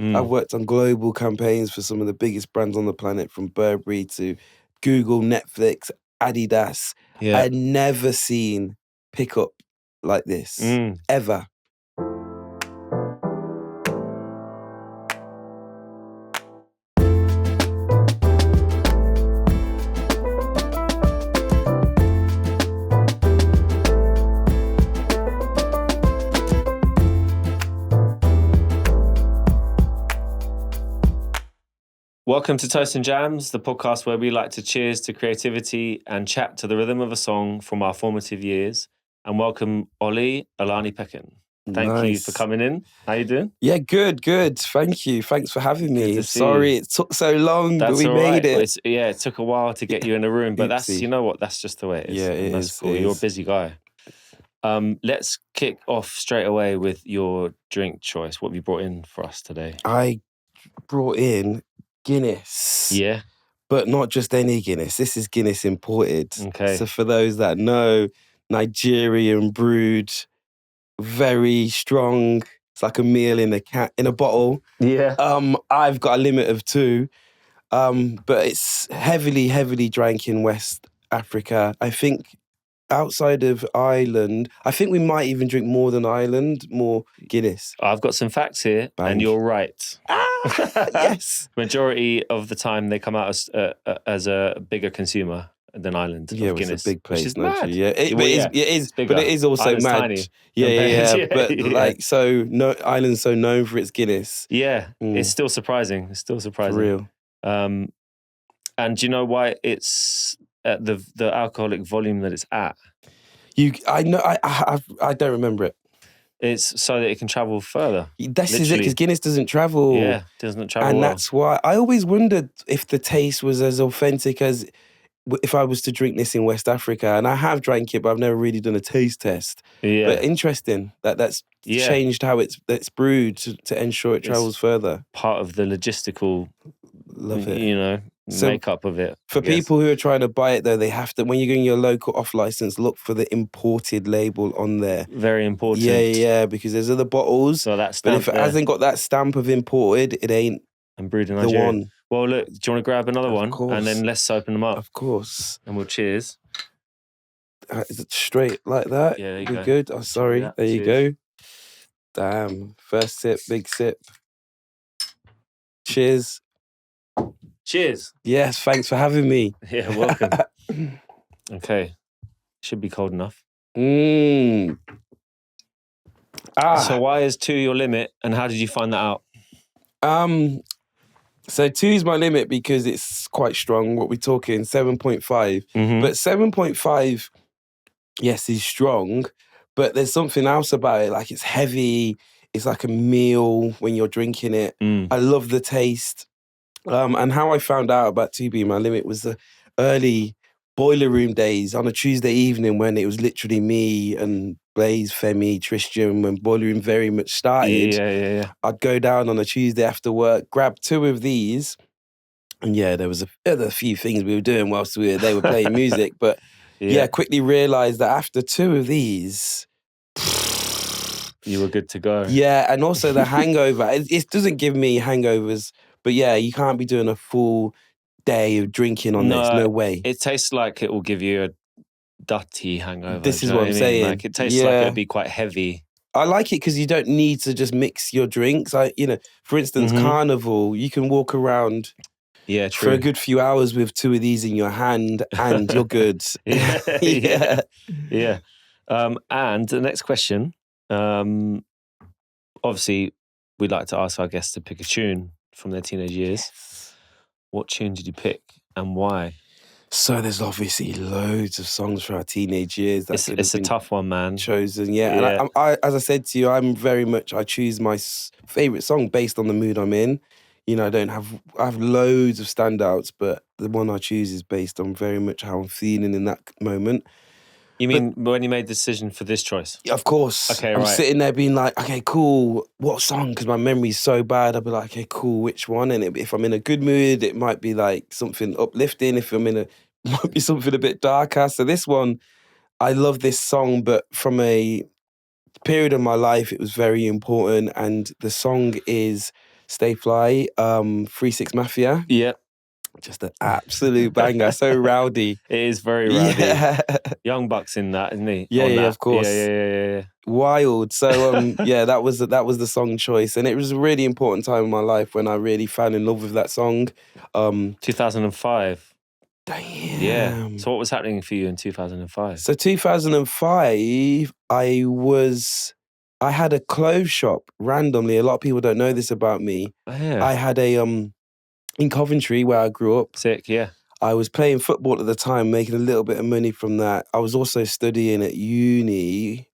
I've worked on global campaigns for some of the biggest brands on the planet, from Burberry to Google, Netflix, Adidas. Yeah. I had never seen pickup like this, ever. Welcome to Toast and Jams, the podcast where we like to cheers to creativity and chat to the rhythm of a song from our formative years. And welcome Ollie Olanipekun. Thank you for coming in. How you doing? Yeah, good. Thank you. Thanks for having me. Sorry it took so long, but we made it. It took a while to get you in the room, but that's, you know what, that's just the way it is. Yeah, it that's is. Cool. You're a busy guy. Let's kick off straight away with your drink choice. What have you brought in for us today? I brought in Guinness. Yeah. But not just any Guinness. This is Guinness imported. Okay. So for those that know, Nigerian brewed, very strong. It's like a meal in a bottle. Yeah. I've got a limit of 2. But it's heavily drank in West Africa. I think outside of Ireland, I think we might even drink more than Ireland, more Guinness. I've got some facts here, and you're right. Yes. Majority of the time they come out as a bigger consumer than Ireland. Yeah, of Guinness, it's a big place. Which is mad. Yeah, it is. But it is also Ireland's mad. Tiny. Yeah. But Ireland's so known for its Guinness. Yeah, it's still surprising. For real. And do you know why it's at the alcoholic volume that it's at? I know. I don't remember it. It's so that it can travel further. This is it, because Guinness doesn't travel. Yeah, doesn't travel. And that's why I always wondered if the taste was as authentic as if I was to drink this in West Africa. And I have drank it, but I've never really done a taste test. Yeah. But interesting that's changed how it's brewed to ensure it travels further. Part of the logistical, love it. Makeup of it. For people who are trying to buy it, though, they have to, when you're going your local off-license, look for the imported label on there. Very important. Yeah, because there's other bottles. So that stamp, but if it hasn't got that stamp of imported, it ain't and brewed in the Nigeria. one. Well, look, do you want to grab another one? Of course. And then let's open them up. Of course. And we'll cheers. Is it straight like that? Yeah, there you go. Good. Oh, sorry. Yeah, there cheers. you go. Damn. First sip, big sip. Cheers. Cheers. Yes, thanks for having me. Yeah, welcome. Okay. Should be cold enough. So why is 2 your limit, and how did you find that out? So 2 is my limit because it's quite strong. What we're talking, 7.5. But 7.5, yes, is strong, but there's something else about it. Like, it's heavy. It's like a meal when you're drinking it. I love the taste. And how I found out about 2 being my limit was the early boiler room days on a Tuesday evening, when it was literally me and Blaze, Femi, Tristan, when boiler room very much started. Yeah. I'd go down on a Tuesday after work, grab 2 of these, and there was a few things we were doing whilst they were playing music, but quickly realised that after 2 of these, you were good to go. Yeah, and also the hangover. It doesn't give me hangovers, but you can't be doing a full day of drinking on this. No way. It tastes like it will give you a dirty hangover. This is what I'm saying. Like, it tastes like it'll be quite heavy. I like it because you don't need to just mix your drinks. For instance, Carnival, you can walk around for a good few hours with 2 of these in your hand, and you're good. Yeah. And the next question, obviously, we'd like to ask our guests to pick a tune from their teenage years. Yes. What tune did you pick and why? So there's obviously loads of songs for our teenage years. It's a tough one, man. Chosen, yeah. And I, as I said to you, I choose my favourite song based on the mood I'm in. I have loads of standouts, but the one I choose is based on very much how I'm feeling in that moment. You mean when you made the decision for this choice? Of course. Okay, I'm sitting there being like, okay, cool. What song? Because my memory's so bad. I'll be like, okay, cool. Which one? And if I'm in a good mood, it might be like something uplifting. If I'm it might be something a bit darker. So this one, I love this song, but from a period of my life, it was very important. And the song is Stay Fly, 3-6 Mafia. Yeah. Just an absolute banger. So rowdy. It is very rowdy. Yeah. Young Buck's in that, isn't he? Yeah, that. Of course. Yeah. Wild. So yeah, that was the song choice, and it was a really important time in my life when I really fell in love with that song. 2005. Damn. Yeah. So what was happening for you in 2005? So 2005, I had a clothes shop randomly. A lot of people don't know this about me. Oh, yeah. I had in Coventry where I grew up. Sick, yeah. I was playing football at the time, making a little bit of money from that. I was also studying at uni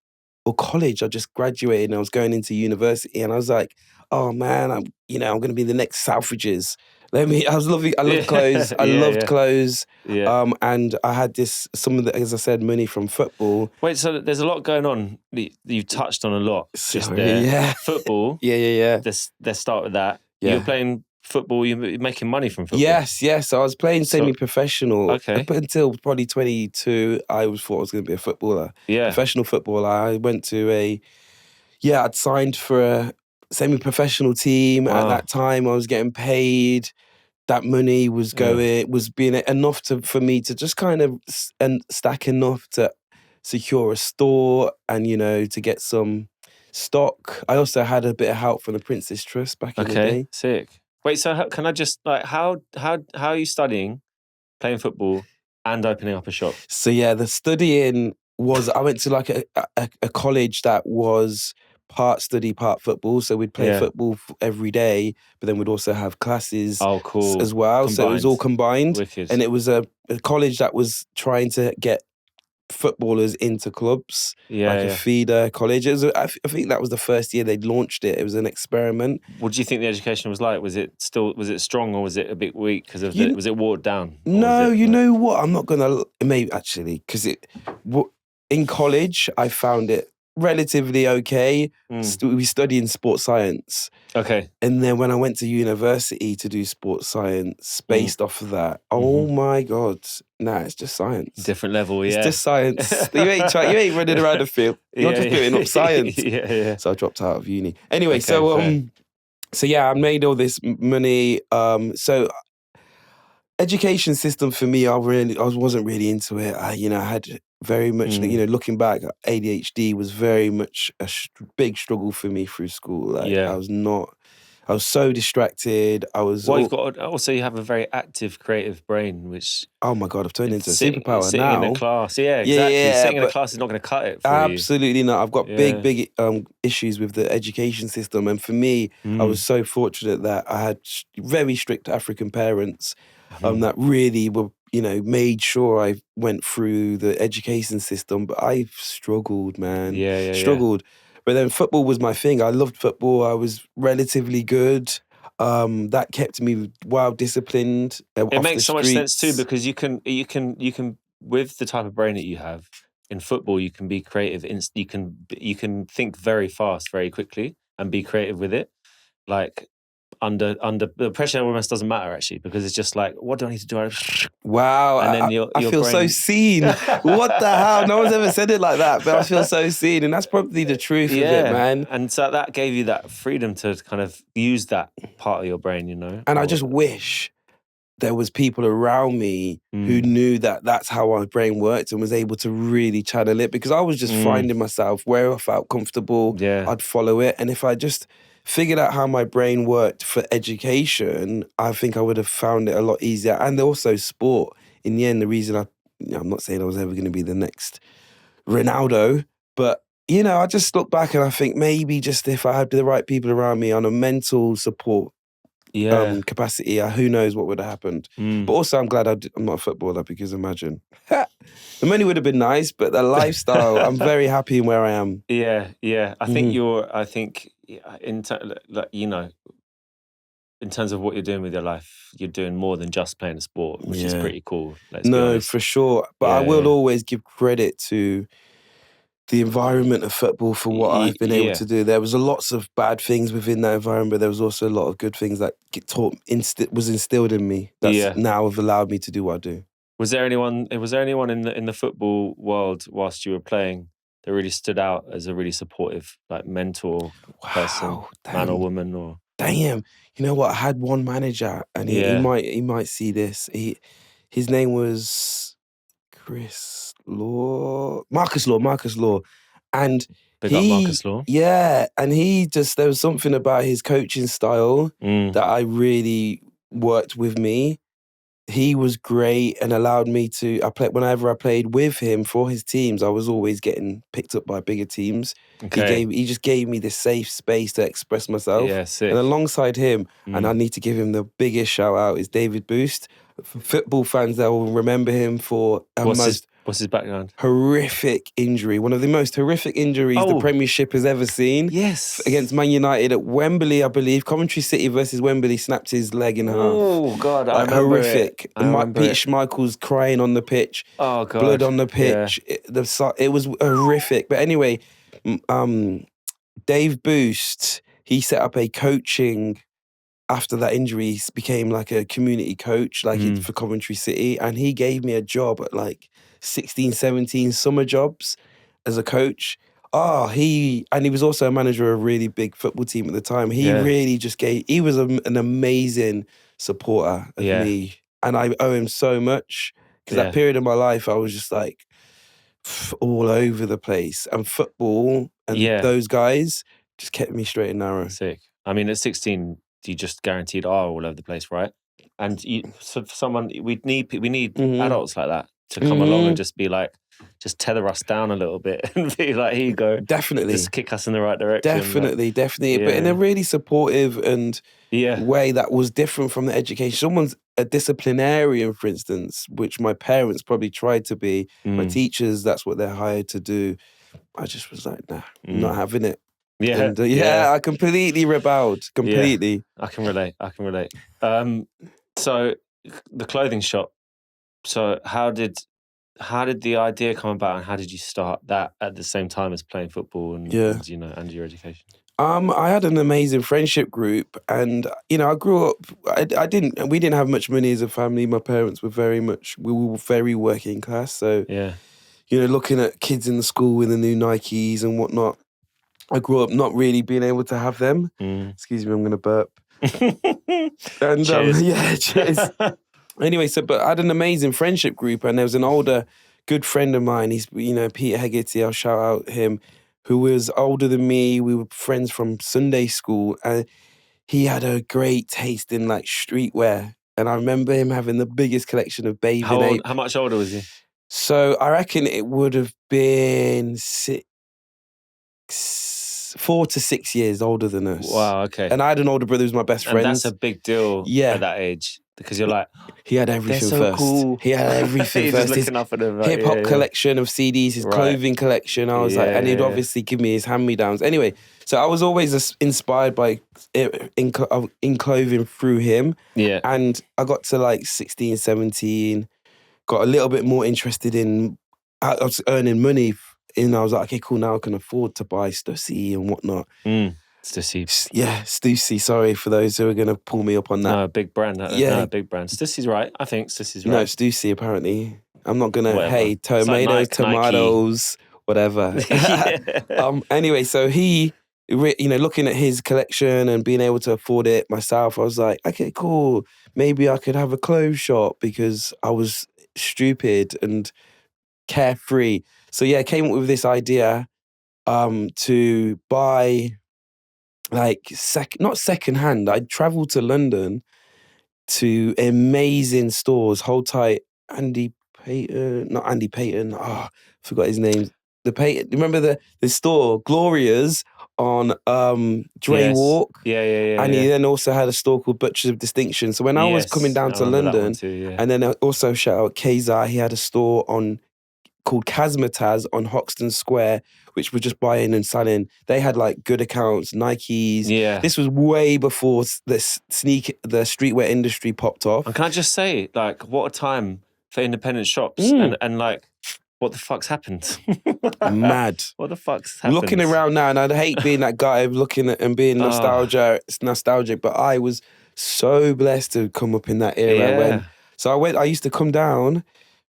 or college. I just graduated and I was going into university, and I was like, oh man, I'm going to be the next Selfridges. I loved clothes. I loved clothes. Yeah. And I had as I said, money from football. Wait, so there's a lot going on. You've touched on a lot just there. Yeah. Football. Yeah. Let's start with that. Yeah. You're playing football, you're making money from football. Yes. So I was playing semi-professional. Okay. Up until probably 22, thought I was going to be a footballer. Yeah. Professional footballer. I went to I'd signed for a semi-professional team. Wow. At that time, I was getting paid. That money was being enough for me to just kind of stack enough to secure a store and, to get some stock. I also had a bit of help from the Prince's Trust back in the day. Okay, sick. Wait, so can I just, how are you studying, playing football, and opening up a shop? So yeah, the studying was, I went to a college that was part study, part football. So we'd play football every day, but then we'd also have classes as well. Combined. So it was all combined. Wicked. And it was a college that was trying to get footballers into clubs, a feeder college. I think that was the first year they'd launched it. It was an experiment. What do you think the education was like? Was it strong, or was it a bit weak because of was it watered down? No, know what? I'm not gonna maybe actually, because in college I found it relatively okay. We study in sports science. Okay. And then when I went to university to do sports science based off of that, oh my God, it's just science. Different level, It's just science. you ain't running around the field. You're just doing up science. Yeah. So I dropped out of uni. Anyway, okay, so I made all this money. So education system for me, I wasn't really into it. I had very much, looking back, ADHD was very much a big struggle for me through school. I was so distracted. You've got also you have a very active, creative brain, which oh my God, I've turned into a superpower sitting now. In a class, exactly. Sitting in a class is not going to cut it for you. Absolutely not. I've got big issues with the education system, and for me, I was so fortunate that I had very strict African parents that really were, made sure I went through the education system. But I struggled, man. Struggled. But then football was my thing. I loved football. I was relatively good. That kept me well disciplined. It makes so much sense too, because you can with the type of brain that you have in football, you can be creative. You can think very fast, very quickly, and be creative with it. Like under the pressure almost doesn't matter actually, because it's just like, what do I need to do? Wow, and then I feel so seen. What the hell? No one's ever said it like that, but I feel so seen, and that's probably the truth of it, man. And so that gave you that freedom to kind of use that part of your brain, And I just wish there was people around me who knew that that's how our brain worked and was able to really channel it, because I was just finding myself where I felt comfortable. I'd follow it, and if I just figured out how my brain worked for education, I think I would have found it a lot easier. And also sport. In the end, the reason I'm not saying I was ever going to be the next Ronaldo, but, I just look back and I think maybe just if I had the right people around me on a mental support capacity, who knows what would have happened. But also I'm glad I'm not a footballer, because imagine. The money would have been nice, but the lifestyle, I'm very happy in where I am. Yeah. I think in terms of what you're doing with your life, you're doing more than just playing a sport, which is pretty cool. No, for sure. But I will always give credit to the environment of football for what I've been able to do. There was lots of bad things within that environment, but there was also a lot of good things that was instilled in me that now have allowed me to do what I do. Was there anyone in the football world whilst you were playing that really stood out as a really supportive, like, mentor person, man or woman? Or damn, you know what? I had one manager, and he might see this. His name was Marcus Law, and Big up Marcus Law. Yeah, and there was something about his coaching style that I really worked with me. He was great and allowed me to. Whenever I played with him for his teams, I was always getting picked up by bigger teams. Okay. He just gave me this safe space to express myself. Yeah, sick. And alongside him, and I need to give him the biggest shout out, is David Boost. For football fans, they will remember him for What's his background? Horrific injury. One of the most horrific injuries the Premiership has ever seen. Yes. Against Man United at Wembley, I believe. Coventry City versus Wembley, snapped his leg in half. Oh, God. I remember horrific. Peter Schmeichel's crying on the pitch. Oh, God. Blood on the pitch. Yeah. It was horrific. But anyway, Dave Boost, he set up a coaching. After that injury, he became like a community coach for Coventry City. And he gave me a job at like 16, 17 summer jobs as a coach. He was also a manager of a really big football team at the time. He really just he was an amazing supporter of me. And I owe him so much because that period of my life, I was just like all over the place. And football and those guys just kept me straight and narrow. Sick. I mean, at 16, you just guaranteed are all over the place, right? And so for someone, we need adults like that to come along and just be like, just tether us down a little bit and be like, here you go. Definitely. Just kick us in the right direction. Definitely. But in a really supportive and way that was different from the education. Someone's a disciplinarian, for instance, which my parents probably tried to be. My teachers, that's what they're hired to do. I just was like, nah, I'm not having it. Yeah. And, I completely rebelled. Completely. Yeah, I can relate. So the clothing shop. So how did the idea come about, and how did you start that at the same time as playing football and your education? I had an amazing friendship group, and I grew up. We didn't have much money as a family. My parents were we were very working class. So looking at kids in the school with the new Nikes and whatnot. I grew up not really being able to have them. Excuse me, I'm going to burp. And cheers. Cheers. Anyway, but I had an amazing friendship group, and there was an older good friend of mine. He's, Peter Hegarty, I'll shout out him, who was older than me. We were friends from Sunday school, and he had a great taste in like streetwear. And I remember him having the biggest collection of bathing apes. How much older was he? So I reckon it would have been 4 to 6 years older than us. Wow, okay. And I had an older brother who was my best friend. And that's a big deal at that age. Because you're like, he had everything so first. Cool. He had everything first. His hip-hop collection of CDs, his clothing collection. I was like, and he'd obviously give me his hand-me-downs. Anyway, so I was always inspired by in clothing through him. Yeah. And I got to like 16, 17, got a little bit more interested in I was earning money. And I was like, okay, cool, now I can afford to buy Stussy and whatnot. Stussy. Yeah, Stussy. Sorry for those who are going to pull me up on that. No, big brand. Big brand. Stussy's right. I think Stussy's right. No, Stussy, apparently. I'm not going to, hey, tomatoes, whatever. Anyway, so he, looking at his collection and being able to afford it myself, I was like, okay, cool. Maybe I could have a clothes shop, because I was stupid and carefree. So I came up with this idea to buy not secondhand. I travelled to London to amazing stores. Hold tight, not Andy Payton. I forgot his name. Remember the store Gloria's on Dre Walk? Yeah. And he then also had a store called Butchers of Distinction. So when I was coming down to London, and then also shout out Kazar, he had a store called Kazmataz on Hoxton Square, which was just buying and selling. They had like good accounts, Nikes. Yeah. This was way before the streetwear industry popped off. And can I just say, like, what a time for independent shops and like, what the fuck's happened? Mad. What the fuck's happened? Looking around now, and I'd hate being that guy of looking at and being nostalgic, but I was so blessed to come up in that era. I used to come down,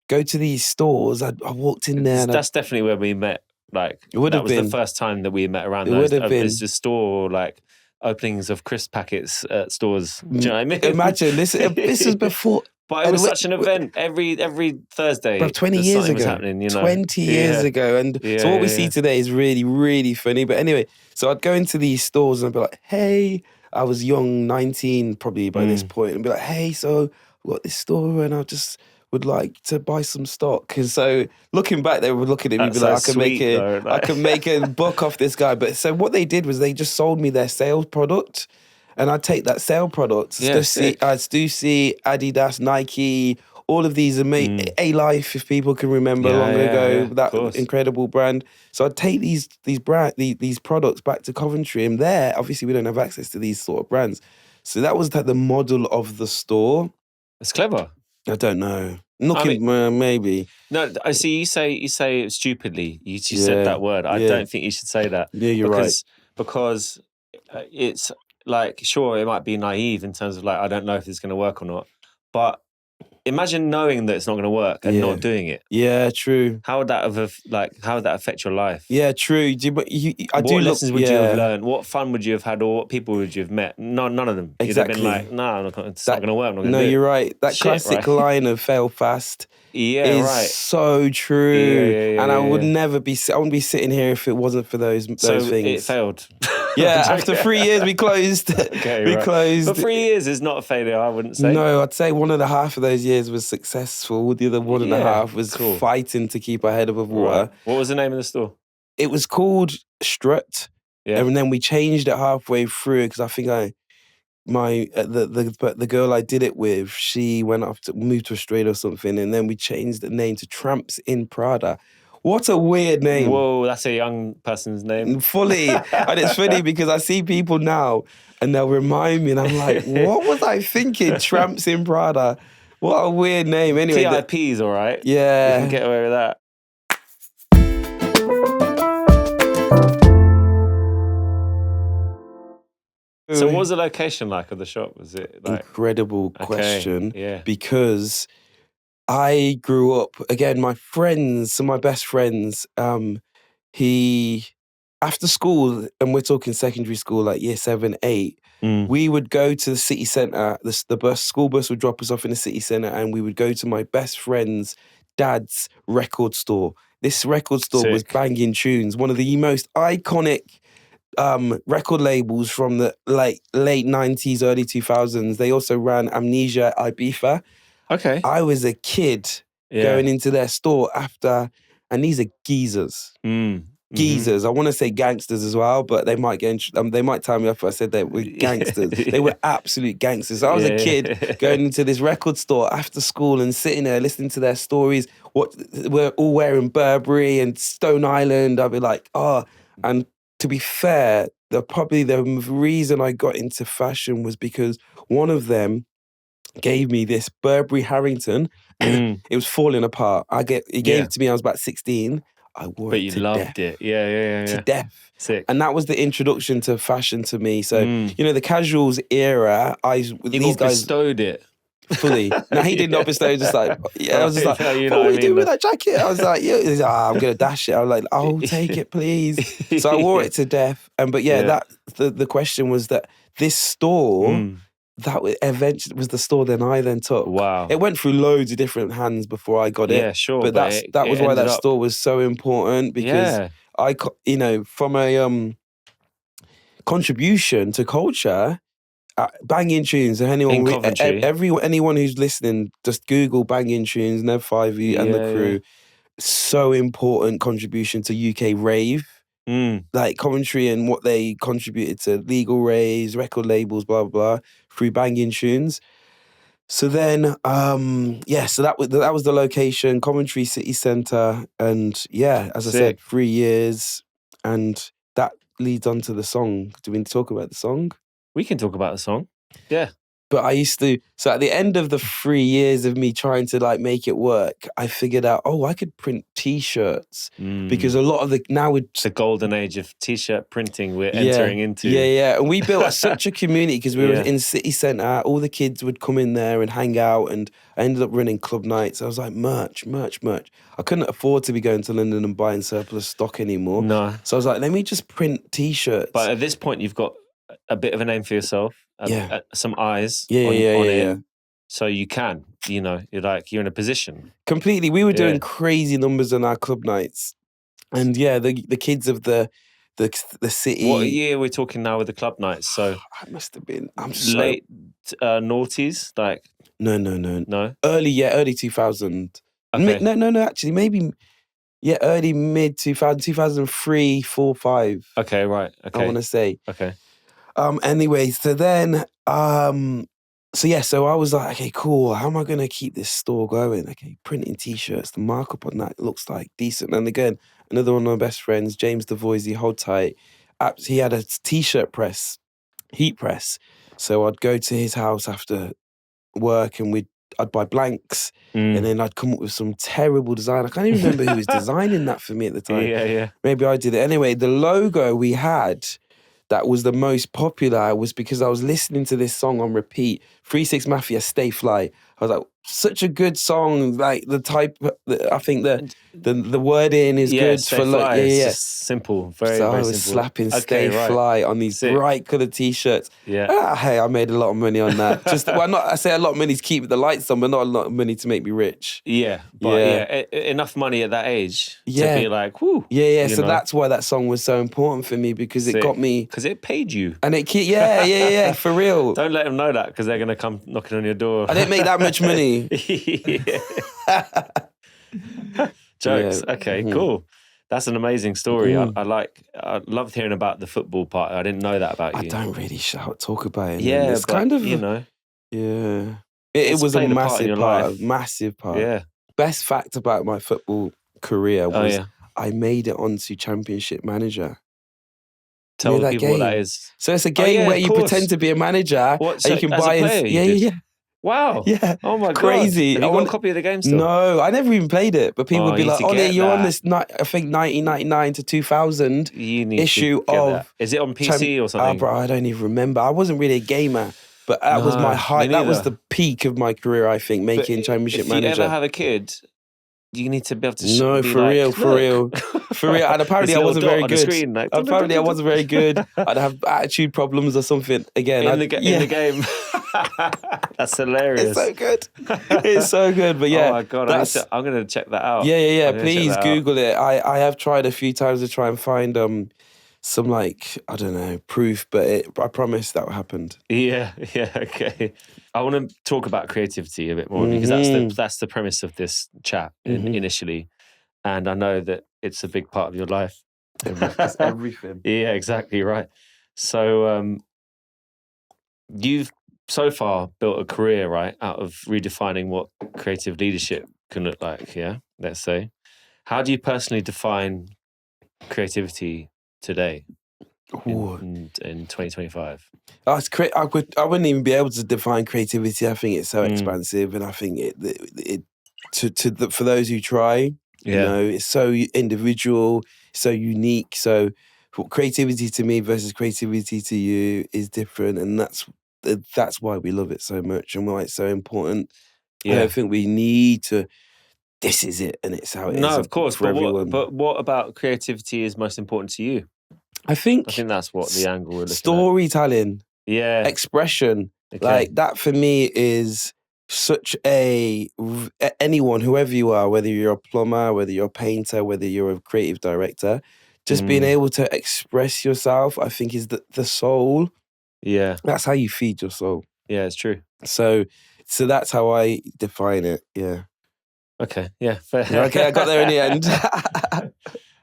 go to these stores. I walked in there. That's definitely where we met. Like, it would have been the first time that we met around it those. Would have been. It's a store, like, openings of crisp packets at stores. Do you know what I mean? Imagine this is before. But it was such an event every Thursday. Bro, 20 years something ago. was happening, you know. 20 years ago. And so what we see today is really, really funny. But anyway, so I'd go into these stores and I'd be like, hey, I was young, 19 probably by this point, and be like, hey, so I've got this store and I just would like to buy some stock. And so looking back, they were looking at me and be like, I can make a buck off this guy. But so what they did was they just sold me their sales product. And I'd take that sale product. Yeah, Stussy, Adidas, Nike, all of these A-Life, if people can remember long ago, that incredible brand. So I'd take these products back to Coventry, and there, obviously, we don't have access to these sort of brands. So that was the model of the store. It's clever. I don't know. Maybe. No, I see. You say it stupidly. You said that word. I don't think you should say that. Yeah, you're right. Because it's like, sure, it might be naive in terms of like, I don't know if it's going to work or not. But imagine knowing that it's not going to work and not doing it. Yeah, true. How would that affect your life? Yeah, true. What lessons would you have learned? What fun would you have had? Or what people would you have met? None of them. Exactly. You'd have been like, it's not going to work. I'm not going to do it. You're right. That classic line of fail fast is so true. And I would never be. I wouldn't be sitting here if it wasn't for those things. It failed. Yeah, after 3 years we closed. Closed. But 3 years is not a failure, I wouldn't say. No, I'd say 1.5 of those years was successful. The other 1.5 was fighting to keep our head above water. Right. What was the name of the store? It was called Strut. Yeah. And then we changed it halfway through because I think the girl I did it with, she went off to moved to Australia or something, and then we changed the name to Tramps in Prada. What a weird name. Whoa, that's a young person's name. Fully. And it's funny because I see people now and they'll remind me and I'm like, what was I thinking? Tramps in Prada. What a weird name. Anyway, TIP's all right. Yeah. You can get away with that. So what was the location like of the shop? Was it like... Incredible question. Yeah. Because I grew up, again, my best friends, after school, and we're talking secondary school, like year 7, 8, we would go to the city centre, the school bus would drop us off in the city centre, and we would go to my best friend's dad's record store. This record store was Banging Tunes, one of the most iconic record labels from the late 90s, early 2000s. They also ran Amnesia, Ibiza. Okay. I was a kid going into their store after, and these are geezers. Geezers. I want to say gangsters as well, but they might they might tie me up if I said they were gangsters. They were absolute gangsters. So I was a kid going into this record store after school and sitting there listening to their stories. We're all wearing Burberry and Stone Island. I'd be like, and to be fair, probably the reason I got into fashion was because one of them gave me this Burberry Harrington. It was falling apart. He gave it to me. I was about 16. I wore it to death. But you loved it. Yeah. To death. Sick. And that was the introduction to fashion to me. So, the casuals era, these guys bestowed it. Fully. No, he did not bestow. Just like, I was just like, what are you doing with that jacket? I was like, I'm going to dash it. I was like, oh, take it, please. So I wore it to death. The question was that this store, that eventually was the store I then took. Wow. It went through loads of different hands before I got it. Yeah, sure. But that was why that store was so important, because from a contribution to culture, Banging Tunes. Anyone who's listening, just Google Banging Tunes, Nev Fivey and the crew. So important contribution to UK rave. Like Coventry and what they contributed to legal raves, record labels, blah, blah, blah, through Banging Tunes. So then, so that was the location, Coventry City Centre. And as I said, 3 years. And that leads on to the song. Do we need to talk about the song? We can talk about the song. Yeah. But so at the end of the 3 years of me trying to make it work, I figured out, I could print T-shirts because a lot of it's the golden age of T-shirt printing we're entering into. Yeah. And we built such a community because we were in city centre. All the kids would come in there and hang out, and I ended up running club nights. I was like, merch. I couldn't afford to be going to London and buying surplus stock anymore. No. So I was like, let me just print T-shirts. But at this point, you've got a bit of a name for yourself, some eyes on it. So you can, you're in a position. Completely. We were doing crazy numbers on our club nights. And the kids of the city. What year we're talking now with the club nights? So I must have been. late noughties, like no. Early 2000. Okay. No. Actually, maybe early mid 2000, 2003, 4, 5. Okay, right. Okay. I want to say. Okay. Anyway, so then so I was like, okay, cool. How am I going to keep this store going? Okay, printing T-shirts. The markup on that looks like decent. And again, another one of my best friends, James DeVoisey, hold tight. He had a T-shirt press, heat press. So I'd go to his house after work and I'd buy blanks and then I'd come up with some terrible design. I can't even remember who was designing that for me at the time. Yeah. Maybe I did it. Anyway, the logo we had that was the most popular was because I was listening to this song on repeat, 3-6 Mafia, Stay Fly. I was like, such a good song. Like the type, I think the wording is good Stay for fly. It's just simple, very, so very I was simple. slapping Stay Fly on these bright coloured T-shirts. Yeah. Hey, I made a lot of money on that. I say a lot of money to keep the lights on, but not a lot of money to make me rich. Yeah, but enough money at that age to be like, whoo. Yeah. So that's why that song was so important for me because it got me. Because it paid you. And for real. Don't let them know that because they're going to come knocking on your door. I didn't make that much money. Jokes. Okay, cool. That's an amazing story. I loved hearing about the football part. I didn't know that about you. I don't really talk about it. Yeah, it's kind of It was a massive part. Yeah. Best fact about my football career was I made it onto Championship Manager. Tell people what that is. So it's a game where you pretend to be a manager and you can buy it. Wow. Yeah. Oh my God. Crazy. Have you got a copy of the game still? No, I never even played it. But people would be like, Ollie, you're on this, I think, 1999 to 2000 issue of... That. Is it on PC or something? Bro, I don't even remember. I wasn't really a gamer. But that was my height. That was the peak of my career, I think, making Championship Manager. If you ever have a kid... You need to be able to for real. And apparently I wasn't very good. Screen, like, apparently I wasn't very good. I'd have attitude problems or something. Again, in the game. That's hilarious. It's so good. It's so good. But oh my God, I'm going to check that out. Yeah. Please Google it. I have tried a few times to try and find some I don't know, proof, but I promise that happened. Yeah, okay. I want to talk about creativity a bit more because that's the premise of this chat initially. And I know that it's a big part of your life. It's everything. Yeah, exactly right. So you've so far built a career, right, out of redefining what creative leadership can look like, let's say. How do you personally define creativity today in 2025? I wouldn't even be able to define creativity. I think it's so expansive, and I think for those who try, it's so individual, so unique. So creativity to me versus creativity to you is different, and that's why we love it so much and why it's so important. I don't think we need to. This is it, and it's how it is. No, of course, for everyone. But what about creativity is most important to you? I think that's what the angle we're looking storytelling. Yeah. Expression. Okay. Like that for me is such anyone, whoever you are, whether you're a plumber, whether you're a painter, whether you're a creative director, just being able to express yourself, I think is the soul. Yeah. That's how you feed your soul. Yeah, it's true. So that's how I define it. Yeah. Okay. Yeah. Fair. Okay, I got there in the end.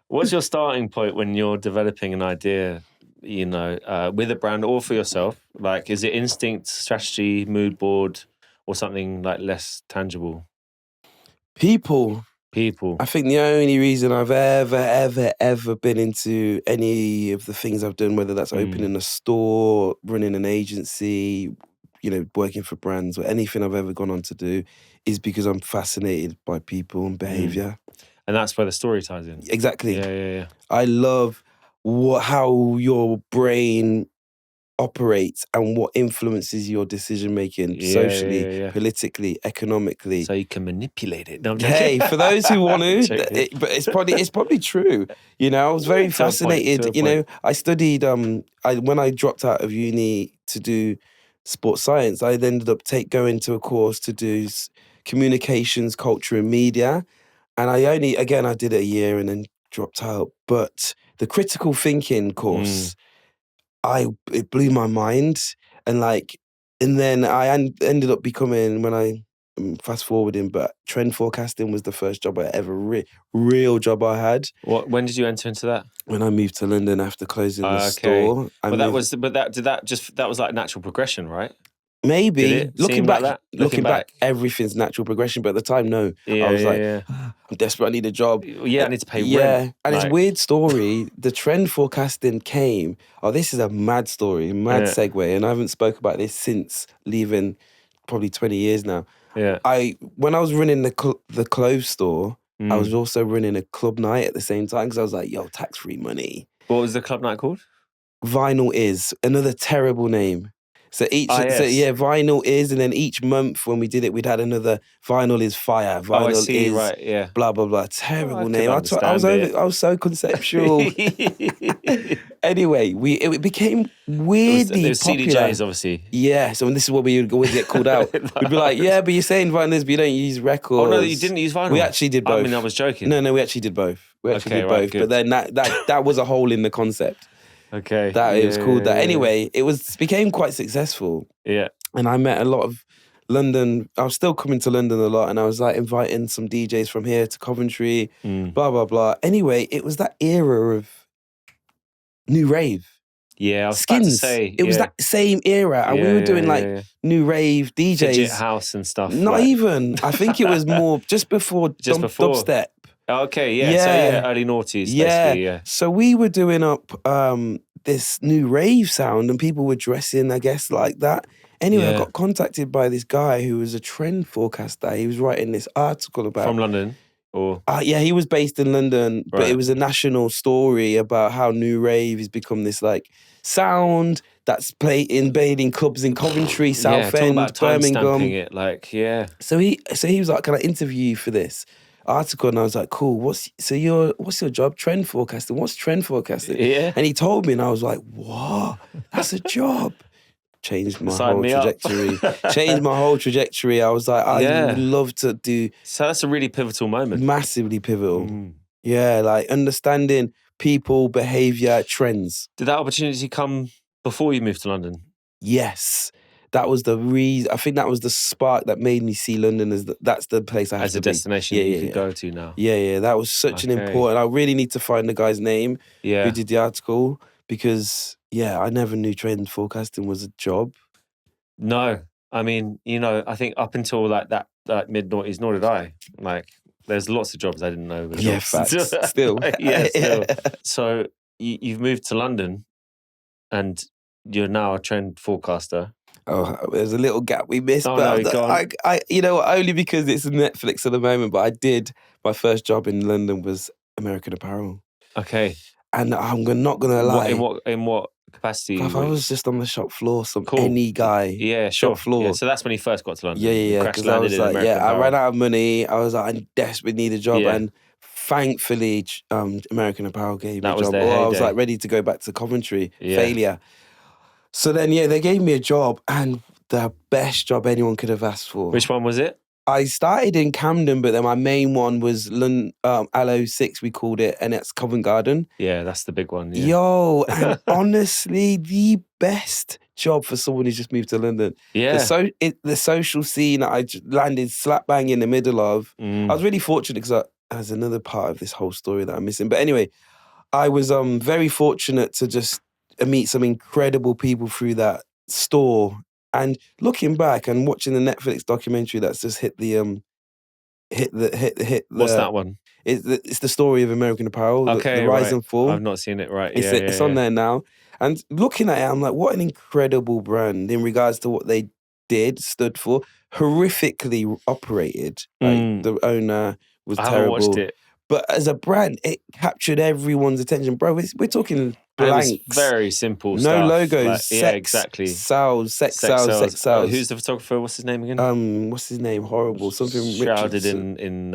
What's your starting point when you're developing an idea, with a brand or for yourself? Like, is it instinct, strategy, mood board, or something like less tangible? People. I think the only reason I've ever been into any of the things I've done, whether that's opening a store, running an agency, working for brands, or anything I've ever gone on to do, is because I'm fascinated by people and behaviour. And that's where the story ties in. Exactly. Yeah. I love how your brain operates and what influences your decision making socially, politically, economically. So you can manipulate it. No, hey, for those who want to, but it's probably true. You know, I was very fascinated. You know, I studied. When I dropped out of uni to do sports science, I ended up going to a course to do communications, culture, and media. And I did it a year and then dropped out. But the critical thinking course, it blew my mind. And then I ended up becoming, when I fast forwarding, but trend forecasting was the first job I ever, real job I had. When did you enter into that? When I moved to London after closing the store. That was like natural progression, right? Maybe. Looking back, everything's natural progression. But at the time, no. I was I'm desperate, I need a job. Yeah, I need to pay rent. And it's a weird story. The trend forecasting came. Oh, this is a mad story, mad segue. And I haven't spoke about this since leaving, probably 20 years now. Yeah. When I was running the clothes store, I was also running a club night at the same time because I was like, yo, tax-free money. What was the club night called? Vinyl Is. Another terrible name. So Vinyl Is, and then each month when we did it, we'd had another Vinyl Is Fire. Vinyl Is, right, yeah. Blah blah blah. Terrible name. I was so conceptual. Anyway, it became weirdly it was popular. CDJs, obviously. Yeah, so this is what we would always get called out. We'd be like, yeah, but you're saying Vinyl Is, but you don't use records. Oh no, you didn't use vinyl. We actually did both. I mean, I was joking. No, we actually did both. Did both. Good. But then that was a hole in the concept. Okay. It was called that. Anyway, it became quite successful. Yeah. And I met a lot of London. I was still coming to London a lot, and I was like inviting some DJs from here to Coventry, blah, blah, blah. Anyway, it was that era of new rave. Yeah, I was Skins. about to say. It was that same era. And we were doing new rave DJs. Fidget house and stuff. Not even. I think it was more just before dubstep. Okay, yeah. So early noughties, basically, yeah. So we were doing up this new rave sound and people were dressing, I guess, like that. Anyway, I got contacted by this guy who was a trend forecaster. He was writing this article about... From London? Or yeah, he was based in London, but it was a national story about how new rave has become this sound that's played in clubs in Coventry, Southend, Birmingham. It, So he was like, "Can I interview you for this article?" And I was like, "Cool. What's your job? Trend forecasting. What's trend forecasting?" Yeah. And he told me, and I was like, "What? That's a job." Changed my whole trajectory. I was like, I would love to do. So that's a really pivotal moment. Massively pivotal. Yeah, understanding people, behaviour, trends. Did that opportunity come before you moved to London? Yes. That was the reason. I think that was the spark that made me see London as that's the place I have to be. As a destination you could go to now. Yeah. That was such an important. I really need to find the guy's name who did the article because I never knew trend forecasting was a job. No, I mean, I think up until that mid-noughties, nor did I. There's lots of jobs I didn't know. Yeah, facts. Still. Still. So you've moved to London, and you're now a trend forecaster. Oh, there's a little gap we missed. Oh, but no, go on. Only because it's Netflix at the moment, but my first job in London was American Apparel. Okay. And I'm not going to lie. In what capacity? I was just on the shop floor, any guy. Yeah, sure. Shop floor. Yeah, so that's when you first got to London. Yeah. Because I was like, I ran out of money. I was like, I desperately need a job. Yeah. And thankfully, American Apparel gave me a job. I was ready to go back to Coventry. Yeah. Failure. So then, they gave me a job, and the best job anyone could have asked for. Which one was it? I started in Camden, but then my main one was Allo 6, we called it, and it's Covent Garden. Yeah, that's the big one. Yeah. Yo, and honestly, the best job for someone who's just moved to London. Yeah. The social scene that I landed slap bang in the middle of. I was really fortunate because there's another part of this whole story that I'm missing. But anyway, I was very fortunate to just meet some incredible people through that store. And looking back and watching the Netflix documentary that's just hit the What's that one? It's the story of American Apparel, the rise and fall. I've not seen it. Right, it's on there now. And looking at it, I'm like, what an incredible brand in regards to what they stood for. Horrifically operated. The owner was terrible. I haven't watched it. But as a brand, it captured everyone's attention. Bro, we're talking blanks. It was very simple no stuff. logos. Like, sex, yeah, exactly. sells, sex sells. Who's the photographer? What's his name again? What's his name? Horrible. Something shrouded Richardson. in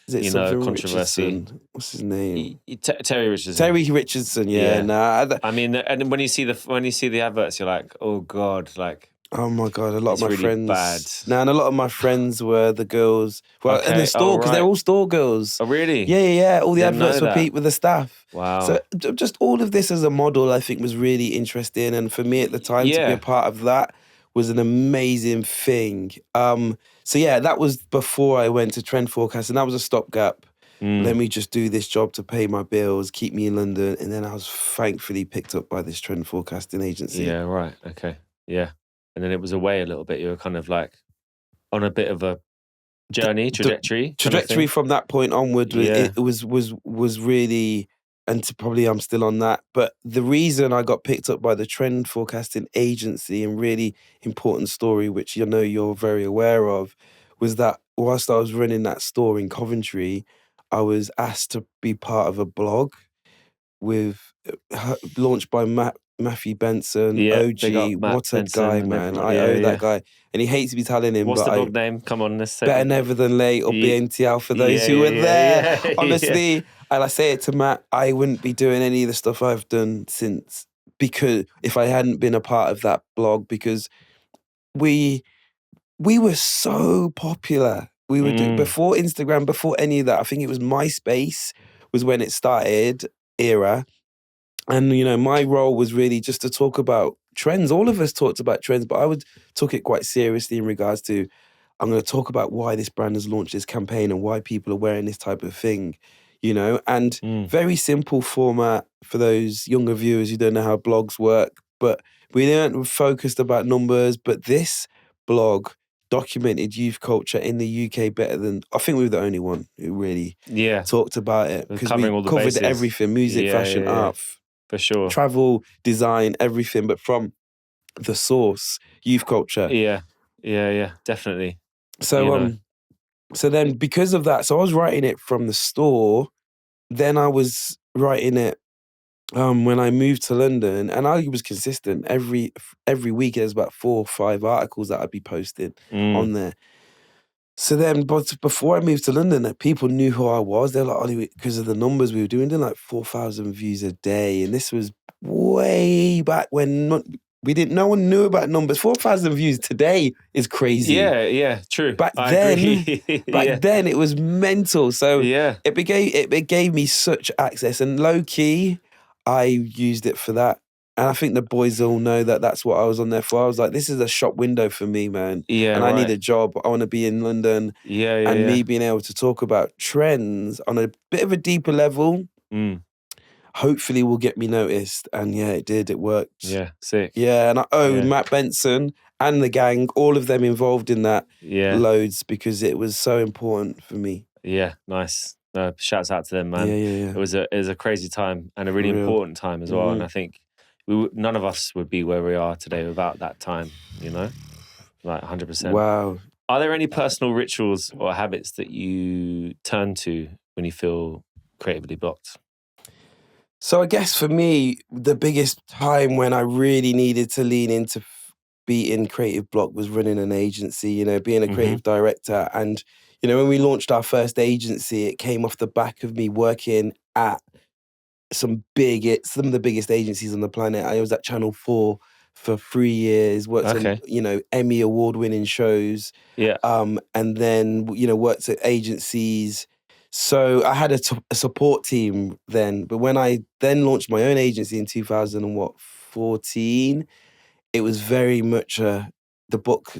Is it something controversy. Richardson? What's his name? Terry Richardson. Terry Richardson. Yeah. Nah. I mean, and when you see the adverts, you're like, oh God, like. Oh my God, a lot of my really friends. Bad. Nah, and a lot of my friends were the girls. Well, in the store, because they're all store girls. Oh, really? Yeah. All the adverts were with the staff. Wow. So just all of this as a model, I think, was really interesting. And for me at the time to be a part of that was an amazing thing. So yeah, that was before I went to trend forecasting. That was a stopgap. Let me just do this job to pay my bills, keep me in London. And then I was thankfully picked up by this trend forecasting agency. Yeah, right. Okay. Yeah. And then it was away a little bit. You were kind of like on a bit of a journey, trajectory. Trajectory from that point onward, it was really, and probably I'm still on that. But the reason I got picked up by the trend forecasting agency, and really important story, which you know you're very aware of, was that whilst I was running that store in Coventry, I was asked to be part of a blog launched by Matthew Benson, OG. What a guy, man. I owe that guy. And he hates me telling him. What's the blog name? Come on, let's say Better Never Than Late, or BNTL for those who were there. Honestly, and I say it to Matt, I wouldn't be doing any of the stuff I've done since, because if I hadn't been a part of that blog, because we were so popular. We were before Instagram, before any of that. I think it was MySpace was when it started, era. And, you know, my role was really just to talk about trends. All of us talked about trends, but I took it quite seriously in regards to, I'm going to talk about why this brand has launched this campaign and why people are wearing this type of thing, you know, and very simple format for those younger viewers who don't know how blogs work. But we weren't focused about numbers, but this blog documented youth culture in the UK better than, I think we were the only one who really talked about it, because we covered everything, music, fashion, art, for sure, travel, design, everything, but from the source, youth culture. Yeah, definitely. So so then because of that, so I was writing it from the store, then I was writing it when I moved to London, and I was consistent. Every week there's about 4 or 5 articles that I'd be posting on there. So then, but before I moved to London, people knew who I was. They're like, Ollie, because of the numbers we were doing like 4,000 views a day. And this was way back when no one knew about numbers. 4,000 views today is crazy. Yeah, true. Back then it was mental. So it gave me such access, and low key, I used it for that. And I think the boys all know that that's what I was on there for. I was like, this is a shop window for me, man. Yeah, and I need a job. I want to be in London. And me being able to talk about trends on a bit of a deeper level, hopefully will get me noticed. And yeah, it did. It worked. Yeah, sick. Yeah, and I owe Matt Benson and the gang, all of them involved in that, loads, because it was so important for me. Yeah, nice. Shouts out to them, man. Yeah. It was a crazy time, and a really important time as well. And I think none of us would be where we are today without that time, you know? Like 100%. Wow. Are there any personal rituals or habits that you turn to when you feel creatively blocked? So I guess for me, the biggest time when I really needed to lean into beating creative block was running an agency, you know, being a creative director. And, you know, when we launched our first agency, it came off the back of me working at some of the biggest agencies on the planet. I was at Channel 4 for 3 years, worked on, you know, Emmy award-winning shows. Yeah. And then, you know, worked at agencies. So I had a support team then. But when I then launched my own agency in 2014, it was very much the book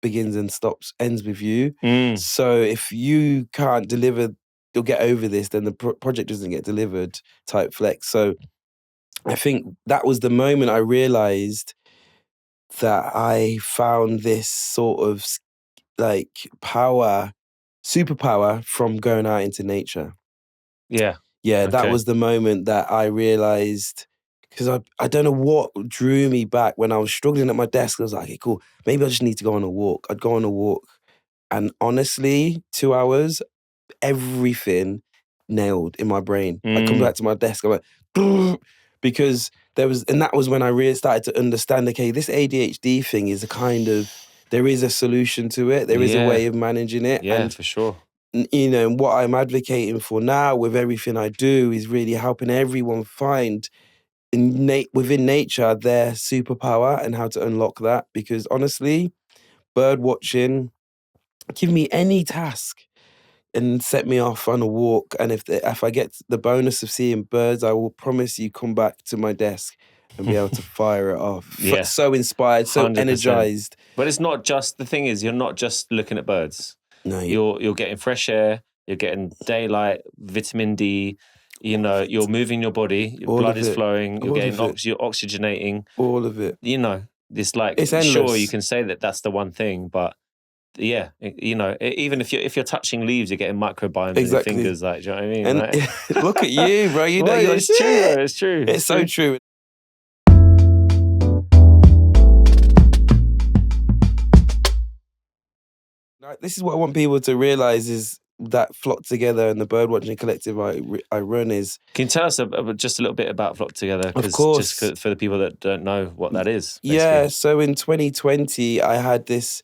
begins and ends with you. So if you can't deliver, you'll get over this, then the project doesn't get delivered type flex. So I think that was the moment I realized that I found this sort of like superpower from going out into nature. Yeah. That was the moment that I realized, because I don't know what drew me back when I was struggling at my desk. I was like, okay, cool, maybe I just need to go on a walk. I'd go on a walk, and honestly, 2 hours, everything nailed in my brain. I come back to my desk, I'm like, because that was when I really started to understand, okay, this ADHD thing is there is a solution to it. There is a way of managing it. Yeah, and for sure. You know, what I'm advocating for now with everything I do is really helping everyone find within nature their superpower and how to unlock that. Because honestly, bird watching, give me any task and set me off on a walk, and if I get the bonus of seeing birds, I will promise you come back to my desk and be able to fire it off. Yeah. So inspired, so 100%. energized. But it's not just, the thing is, you're not just looking at birds. No, you're getting fresh air, you're getting daylight, vitamin D, you know, you're moving your body, your blood is flowing, you're getting you're oxygenating. All of it. You know, it's like, it's endless. Sure, you can say that that's the one thing, but yeah, you know, even if you're touching leaves, you're getting microbiomes in your fingers. Like, do you know what I mean? And right? Look at you, bro. You know, it's true. Bro, it's true. It's so true. This is what I want people to realize, is that Flock Together and the birdwatching collective I run is... Can you tell us just a little bit about Flock Together? Of course. Just for the people that don't know what that is. Basically. Yeah, so in 2020, I had this,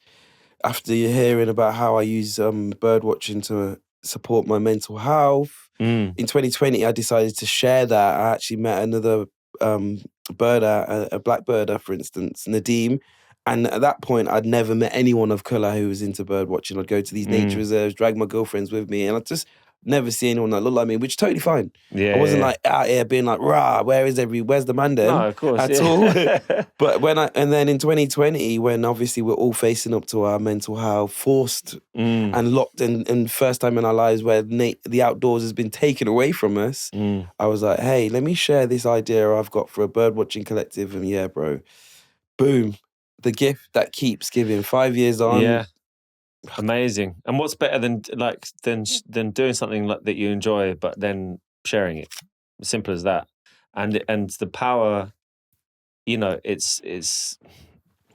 after hearing about how I use birdwatching to support my mental health, in 2020, I decided to share that. I actually met another birder, a black birder, for instance, Nadeem. And at that point, I'd never met anyone of colour who was into bird watching. I'd go to these nature reserves, drag my girlfriends with me, and I'd just never see anyone that looked like me, which is totally fine. Yeah, I wasn't like out here being like, rah, where's the man then? No, of course. At all. But and then in 2020, when obviously we're all facing up to our mental health, forced and locked, and first time in our lives where the outdoors has been taken away from us, I was like, hey, let me share this idea I've got for a bird watching collective. And yeah, bro, boom. The gift that keeps giving. 5 years on. Yeah. Amazing. And what's better than doing something like that you enjoy, but then sharing it? As simple as that. And the power, you know, it's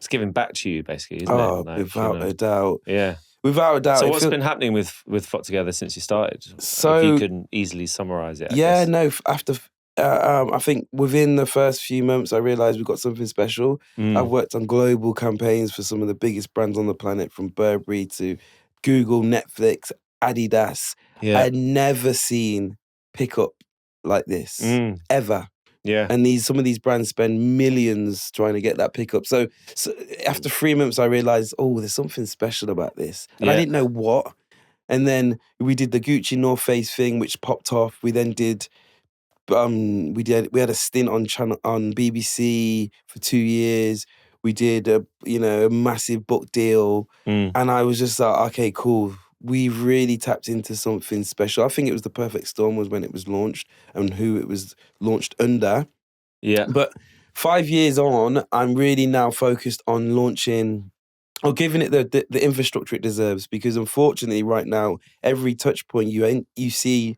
giving back to you, basically, isn't it? Like, without a doubt. Yeah. Without a doubt. So what's been happening with Flock Together since you started? So, if you couldn't easily summarize it, I guess. No, after... I think within the first few months, I realised we've got something special. I've worked on global campaigns for some of the biggest brands on the planet, from Burberry to Google, Netflix, Adidas. Yeah. I'd never seen pickup like this, ever. Yeah. And some of these brands spend millions trying to get that pickup. So after 3 months, I realised, there's something special about this. And I didn't know what. And then we did the Gucci North Face thing, which popped off. We then did... we had a stint on BBC for 2 years. We did a massive book deal, and I was just like, okay, cool. We've really tapped into something special. I think it was the perfect storm was when it was launched and who it was launched under. Yeah. But 5 years on, I'm really now focused on launching or giving it the infrastructure it deserves, because unfortunately right now, every touch point you see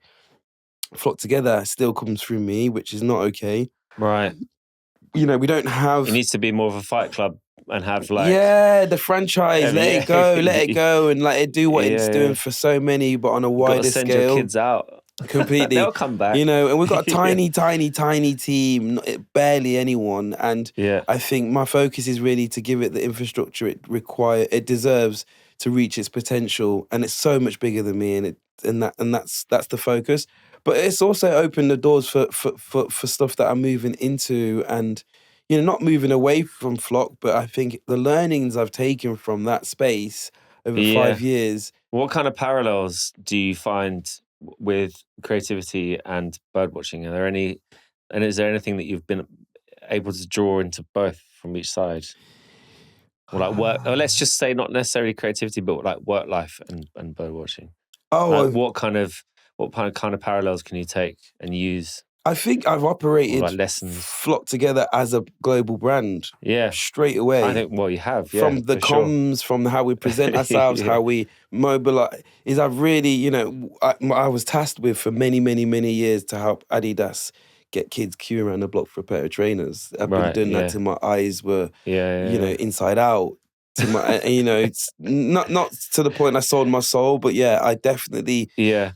Flock Together still comes through me, which is not okay. Right. You know, we don't have... It needs to be more of a fight club and have the franchise, let it go, and let it do what it's doing for so many, but on a wider send scale. Your kids out. Completely. They'll come back. You know, and we've got a tiny team, barely anyone. And I think my focus is really to give it the infrastructure it deserves to reach its potential. And it's so much bigger than me, and that's the focus. But it's also opened the doors for stuff that I'm moving into, and, you know, not moving away from Flock, but I think the learnings I've taken from that space over 5 years. What kind of parallels do you find with creativity and birdwatching? Are there any, and is there anything that you've been able to draw into both from each side? Or like work, or let's just say not necessarily creativity, but like work life and birdwatching. What kind of parallels can you take and use? I think I've operated like lessons. Flock Together as a global brand. Yeah. Straight away. I think, you have. From the comms, from how we present ourselves, how we mobilize. I've really, you know, I was tasked with for many, many, many years to help Adidas get kids queuing around the block for a pair of trainers. I've been doing that till my eyes were, you know, inside out. to my, it's not to the point I sold my soul, but yeah, I definitely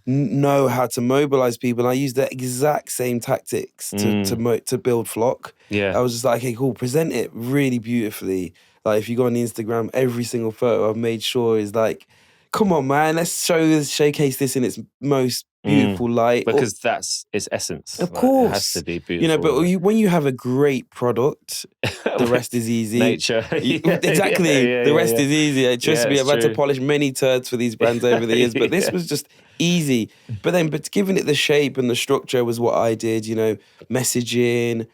know how to mobilize people. And I use the exact same tactics to build Flock. Yeah, I was just like, okay, cool, present it really beautifully. Like if you go on Instagram, every single photo I've made sure is like, come on, man, let's showcase this in its most beautiful light. Because that's its essence. Of course. It has to be beautiful. But when you have a great product, the rest is easy. Nature. Exactly. The rest is easy. Trust me, I've had to polish many turds for these brands over the years, but this was just easy. But giving it the shape and the structure was what I did, messaging,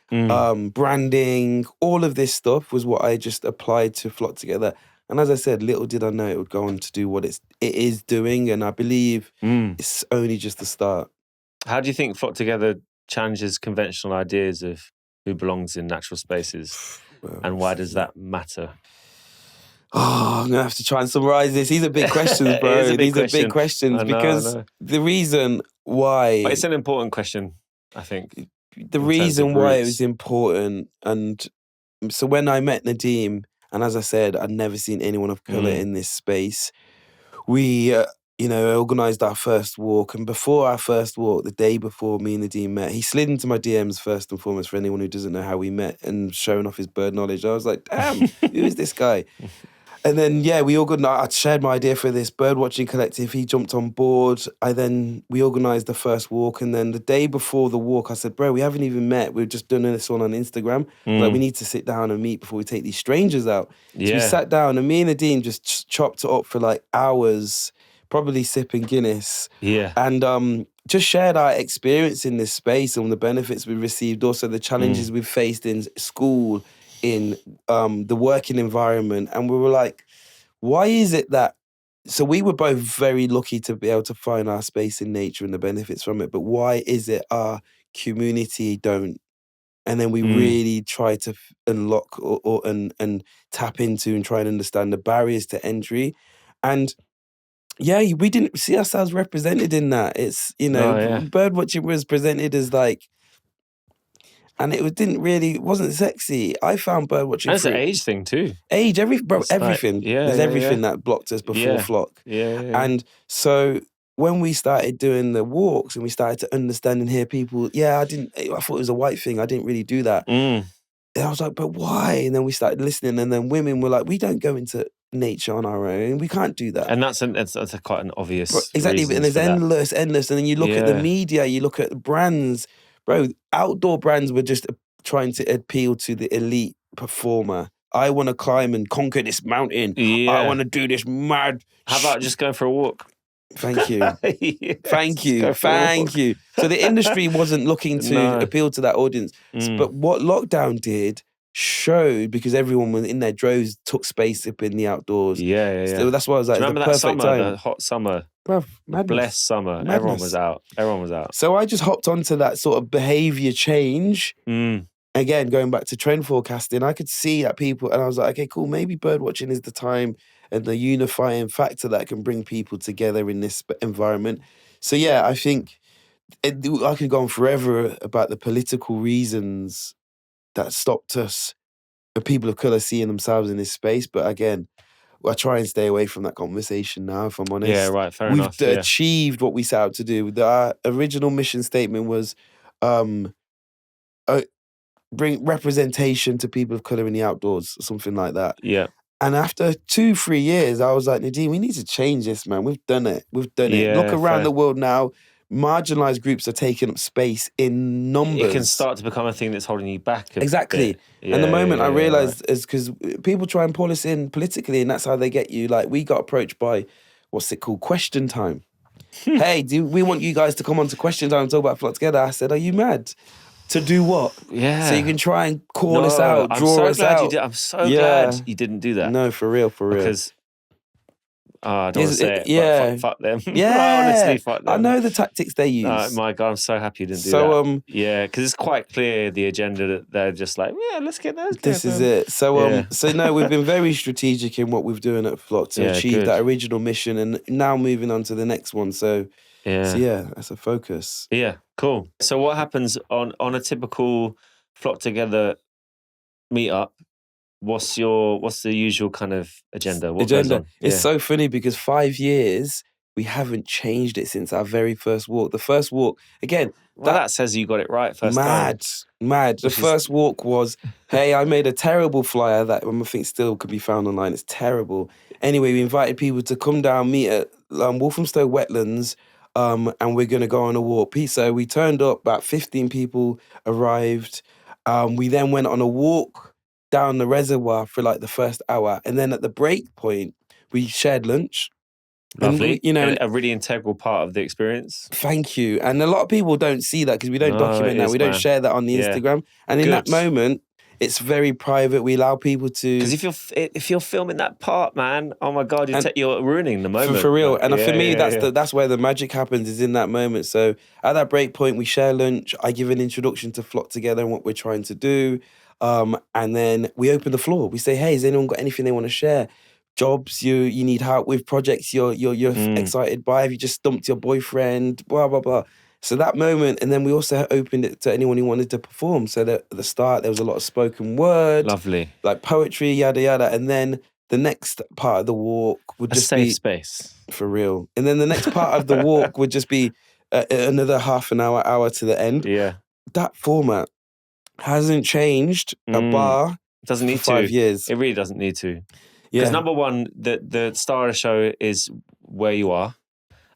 branding, all of this stuff was what I just applied to Flock Together. And as I said, little did I know it would go on to do what it is doing. And I believe it's only just the start. How do you think Flock Together challenges conventional ideas of who belongs in natural spaces? And why does that matter? Oh, I'm going to have to try and summarize this. These are big questions, bro. These are big questions because the reason why... But it's an important question, I think. The reason why it was important, and so when I met Nadeem, and as I said, I'd never seen anyone of colour in this space, we... organised our first walk. And before our first walk, the day before me and Nadeem met, he slid into my DMs first and foremost for anyone who doesn't know how we met and showing off his bird knowledge. I was like, damn, who is this guy? And then, we I shared my idea for this bird watching collective. He jumped on board. We organised the first walk. And then the day before the walk, I said, bro, we haven't even met. We're just doing this one on Instagram. Like, we need to sit down and meet before we take these strangers out. So we sat down and me and Nadeem just chopped it up for like hours, probably sipping Guinness. Yeah. And just shared our experience in this space and the benefits we received, also the challenges we've faced in school, in the working environment. And we were like, why is it that... So we were both very lucky to be able to find our space in nature and the benefits from it, but why is it our community don't? And then we really try to unlock and tap into and try and understand the barriers to entry. And we didn't see ourselves represented in that. It's, bird watching was presented as like, and it wasn't sexy. I found bird watching. That's an age thing too. Everything. Like, There's everything that blocked us before Flock. And so when we started doing the walks and we started to understand and hear people, I thought it was a white thing. I didn't really do that. And I was like, but why? And then we started listening, and then women were like, we don't go into nature on our own. We can't do that. And that's quite an obvious exactly. And there's endless. And then you look at the media, you look at the brands. Bro, outdoor brands were just trying to appeal to the elite performer. I want to climb and conquer this mountain. I want to do this mad... How about just going for a walk? Thank you. Thank you. So the industry wasn't looking to appeal to that audience. But what lockdown did showed, because everyone was in their droves, took space up in the outdoors. So that's why I was like, do you remember the perfect that summer, time. the hot summer? Bruv, blessed summer. Madness. Everyone was out. So I just hopped onto that sort of behaviour change. Again, going back to trend forecasting, I could see that people, and I was like, okay, cool, maybe bird watching is the time and the unifying factor that can bring people together in this environment. So I think I could go on forever about the political reasons that stopped us, the people of colour, seeing themselves in this space. But again, I try and stay away from that conversation now, if I'm honest. Yeah, right, fair enough. We've achieved what we set out to do. Our original mission statement was bring representation to people of colour in the outdoors, or something like that. Yeah. And after 2-3 years, I was like, Nadeem, we need to change this, man. We've done it. Look around the world now. Marginalised groups are taking up space in numbers. It can start to become a thing that's holding you back. Exactly. And the moment I realised is because people try and pull us in politically, and that's how they get you. Like, we got approached by, what's it called? Question Time. Hey, we want you guys to come on to Question Time and talk about Flock Together. I said, are you mad? To do what? Yeah. So you can try and call us out, draw us out. I'm so glad you didn't do that. No, for real. Because I don't want to say it, but fuck them. Yeah. Honestly, fuck them. I know the tactics they use. Oh my God, I'm so happy you didn't do that. Yeah, because it's quite clear the agenda that they're just like, let's get those. This is it. So no, we've been very strategic in what we've doing at Flock to achieve that original mission, and now moving on to the next one. So that's a focus. Yeah, cool. So what happens on a typical Flock Together meetup? what's the usual kind of agenda? What agenda. goes on? It's so funny because 5 years, we haven't changed it since our very first walk. The first walk, again, Well, that says you got it right first time. Mad. The first walk was, hey, I made a terrible flyer that I think still could be found online. It's terrible. Anyway, we invited people to come down, meet at Walthamstow Wetlands, and we're going to go on a walk. So we turned up, about 15 people arrived. We then went on a walk down the reservoir for like the first hour. And then at the break point, we shared lunch. Lovely. And, and a really integral part of the experience. Thank you. And a lot of people don't see that because we don't document that. We don't share that on the Instagram. And in that moment, it's very private. We allow people to... Because if you're filming that part, man, oh my God, you're ruining the moment. For real. And for me, that's where the magic happens, is in that moment. So at that break point, we share lunch. I give an introduction to Flock Together and what we're trying to do. And then we open the floor. We say, hey, has anyone got anything they want to share? Jobs you need help with, projects you're excited by, have you just dumped your boyfriend, blah, blah, blah. So that moment, and then we also opened it to anyone who wanted to perform. So that at the start, there was a lot of spoken word. Lovely. Like poetry, yada, yada. And then the next part of the walk would just be... a safe space. For real. And then the next part of the walk would just be another half an hour to the end. Yeah. That format hasn't changed a bar. It doesn't need for 5 years. It really doesn't need to. Yeah. Because number one, the star of the show is where you are.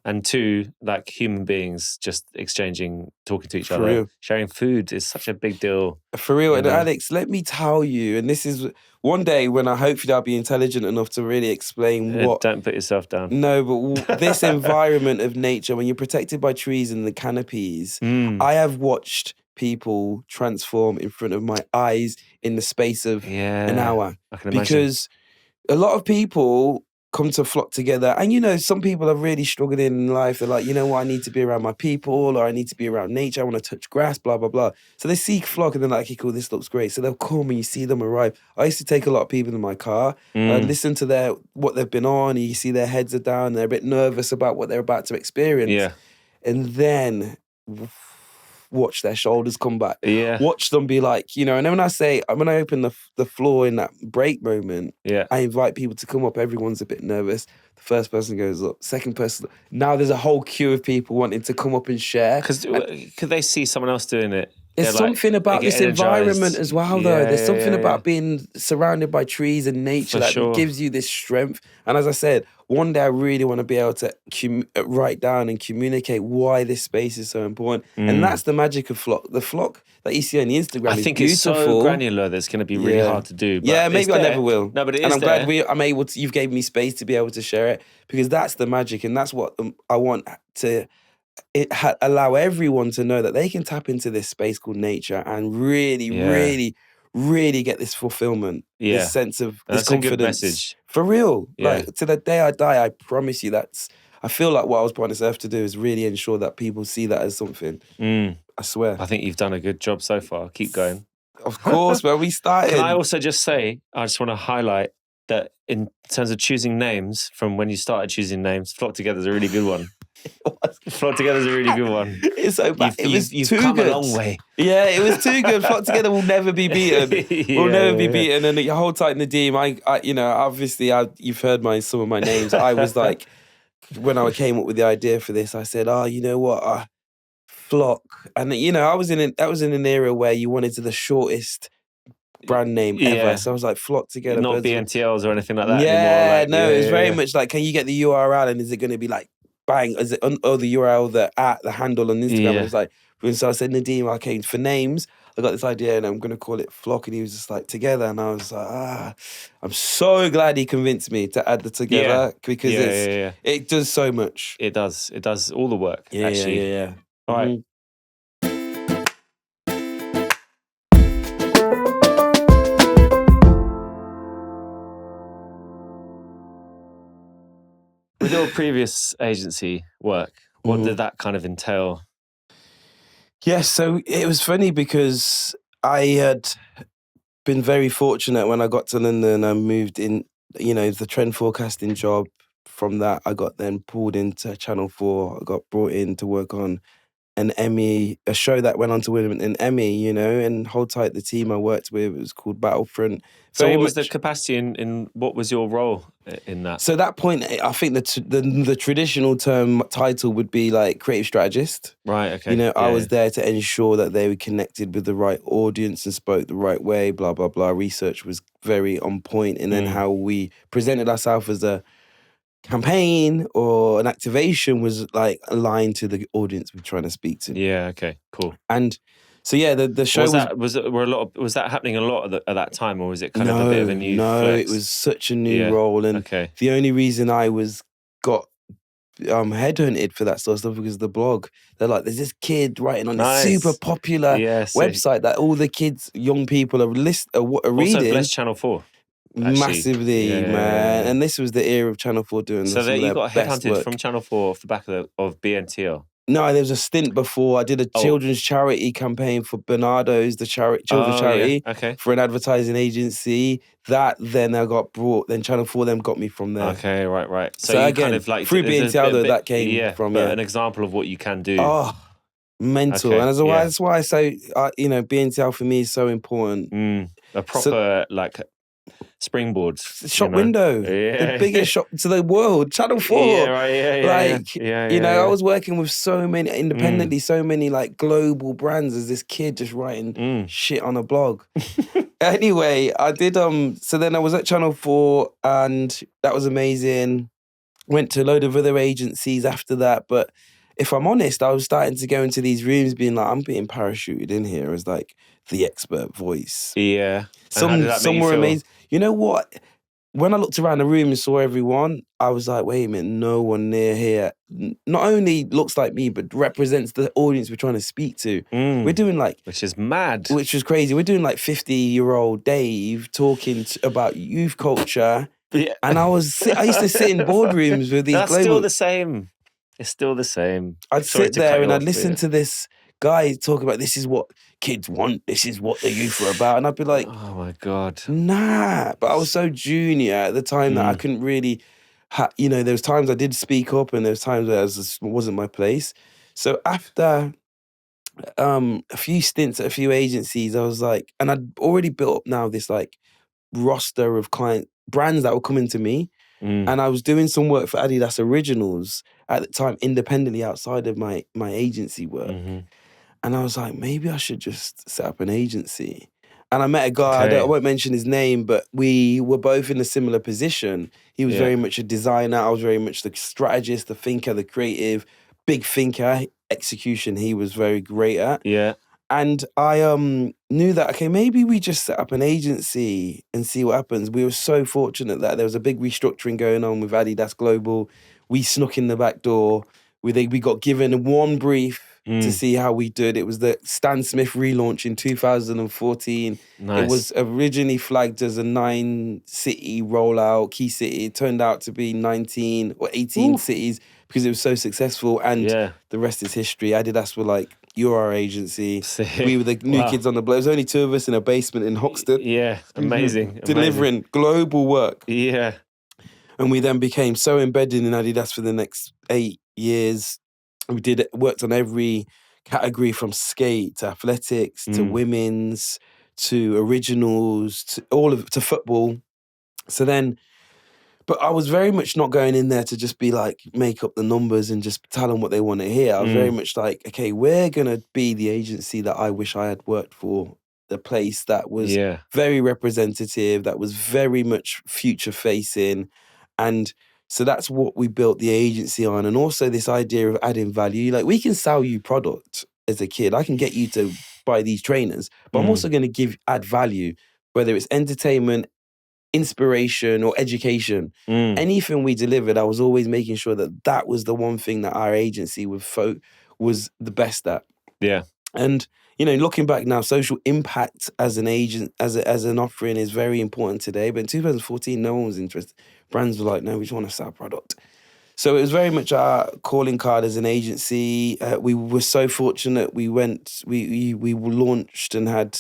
And two, like human beings just exchanging, talking to each other. Real. Sharing food is such a big deal. For real. And Alex, let me tell you, and this is one day when I hopefully I'll be intelligent enough to really explain what... Don't put yourself down. No, but this environment of nature, when you're protected by trees and the canopies, I have watched people transform in front of my eyes in the space of an hour. I can imagine. Because a lot of people come to Flock Together, and some people are really struggling in life. They're like, you know what, I need to be around my people, or I need to be around nature, I want to touch grass, blah, blah, blah. So they see Flock and they're like, okay, cool, this looks great. So they'll come and you see them arrive. I used to take a lot of people in my car and listen to what they've been on, and you see their heads are down, they're a bit nervous about what they're about to experience. Yeah. And then watch their shoulders come back. Yeah. Watch them be like, and then when I open the floor in that break moment, I invite people to come up. Everyone's a bit nervous. The first person goes up, second person. Now there's a whole queue of people wanting to come up and share. Because could they see someone else doing it? There's something about this environment as well, though. There's something about being surrounded by trees and nature that gives you this strength. And as I said, one day I really want to be able to write down and communicate why this space is so important. And that's the magic of Flock. The Flock that you see on the Instagram is beautiful. I think it's so granular that it's going to be really hard to do. But maybe I never will. No, but it is. And I'm glad I'm able to, you've gave me space to be able to share it, because that's the magic, and that's what I want to... allow everyone to know that they can tap into this space called nature and really, really get this fulfillment, this sense of this confidence. A good message. For real. Like, to the day I die, I promise you I feel like what I was put on this earth to do is really ensure that people see that as something. I swear. I think you've done a good job so far. Keep going. Of course, man. We started. Can I also just say, I just want to highlight that in terms of choosing names, from when you started choosing names, Flock Together is a really good one. Flock Together is a really good one. It's so bad. You've come a long way. Yeah, it was too good. Flock Together will never be beaten. We'll never be beaten. And the whole time, Nadeem, obviously, you've heard some of my names. I was like, when I came up with the idea for this, I said, you know what, Flock. And that was in an era where you wanted the shortest brand name ever. So I was like, Flock Together. Not BNTLs or anything like that anymore. It was very much like, can you get the URL, and is it going to be like, bang, is it the URL, the handle on Instagram? And it's like, so I said, Nadeem, okay, for names, I got this idea and I'm going to call it Flock. And he was just like, Together. And I was like, I'm so glad he convinced me to add the Together, because it does so much. It does all the work, actually. Yeah. All right. With your previous agency work, what did that kind of entail? Yes, so it was funny because I had been very fortunate when I got to London. I moved in, the trend forecasting job. From that, I got then pulled into Channel 4. I got brought in to work on an Emmy, a show that went on to win an Emmy, you know, and Hold Tight, the team I worked with, it was called Battlefront. So what was the capacity in what was your role in that? So at that point, I think the traditional title would be like creative strategist. Right, okay. You know, I was there to ensure that they were connected with the right audience and spoke the right way, blah, blah, blah. Research was very on point. And then how we presented ourselves as a campaign or an activation was like aligned to the audience we're trying to speak to. Yeah, okay, cool. And so the show was that happening a lot at that time, or was it kind of a bit of a new flex? It was such a new role, and the only reason I got headhunted for that sort of stuff because of the blog. They're like, there's this kid writing on this super popular website that all the kids, young people are reading. Also blessed Channel 4. Actually. Massively, man. And this was the era of Channel 4 doing so that. You got headhunted from Channel 4 off the back of BNTL. No, there was a stint before. I did a children's charity campaign for Bernardo's, the children's charity, for an advertising agency. That then I got brought. Then Channel 4 then got me from there. Okay, right. So you again, kind of like through BNTL though, that came from an example of what you can do. Oh, mental, and that's why I say, you know, BNTL for me is so important. A proper like springboard shop window, the biggest shop to the world, Channel 4. You know, I was working with so many independently, so many like global brands as this kid just writing shit on a blog. Anyway, I did so then I was at Channel 4 and that was amazing. Went to a load of other agencies after that, but if I'm honest, I was starting to go into these rooms being like, I'm being parachuted in here as like the expert voice. Yeah. Some were amazing. You know what? When I looked around the room and saw everyone, I was like, wait a minute, no one near here not only looks like me, but represents the audience we're trying to speak to. We're doing like... Which is mad. Which is crazy. We're doing like 50-year-old Dave talking about youth culture. Yeah. And I used to sit in boardrooms with these That's still the same. It's still the same. I'd sit there and I'd listen to this guy talk about this is what kids want, this is what the youth are about, and I'd be like, oh my God, nah. But I was so junior at the time that I couldn't really you know, there was times I did speak up and there was times where it wasn't my place. So after a few stints at a few agencies, I was like, and I'd already built up now this like roster of client brands that were coming to me. And I was doing some work for Adidas Originals at the time, independently outside of my agency work. And I was like, maybe I should just set up an agency. And I met a guy, I won't mention his name, but we were both in a similar position. He was very much a designer. I was very much the strategist, the thinker, the creative, big thinker, execution he was very great at. Yeah. And I knew that, okay, maybe we just set up an agency and see what happens. We were so fortunate that there was a big restructuring going on with Adidas Global. We snuck in the back door. We got given one brief to see how we did. It was the Stan Smith relaunch in 2014. Nice. It was originally flagged as a 9-city rollout, key city. It turned out to be 19 or 18 cities because it was so successful. And the rest is history. Adidas were like, you're our agency. Sick. We were the new kids on the block. There was only 2 of us in a basement in Hoxton. Yeah, amazing. Delivering global work. Yeah. And we then became so embedded in Adidas for the next 8 years. We worked on every category from skate to athletics to women's to originals to football. So then, but I was very much not going in there to just be like, make up the numbers and just tell them what they want to hear. I was very much like, okay, we're going to be the agency that I wish I had worked for, the place that was very representative, that was very much future facing. And so that's what we built the agency on. And also this idea of adding value. Like, we can sell you product as a kid. I can get you to buy these trainers, but I'm also going to add value, whether it's entertainment, inspiration or education. Anything we delivered, I was always making sure that was the one thing that our agency was the best at. Yeah. And, you know, looking back now, social impact as an agent, as an offering is very important today. But in 2014, no one was interested. Brands were like, no, we just want to sell product. So it was very much our calling card as an agency. We were so fortunate. We launched and had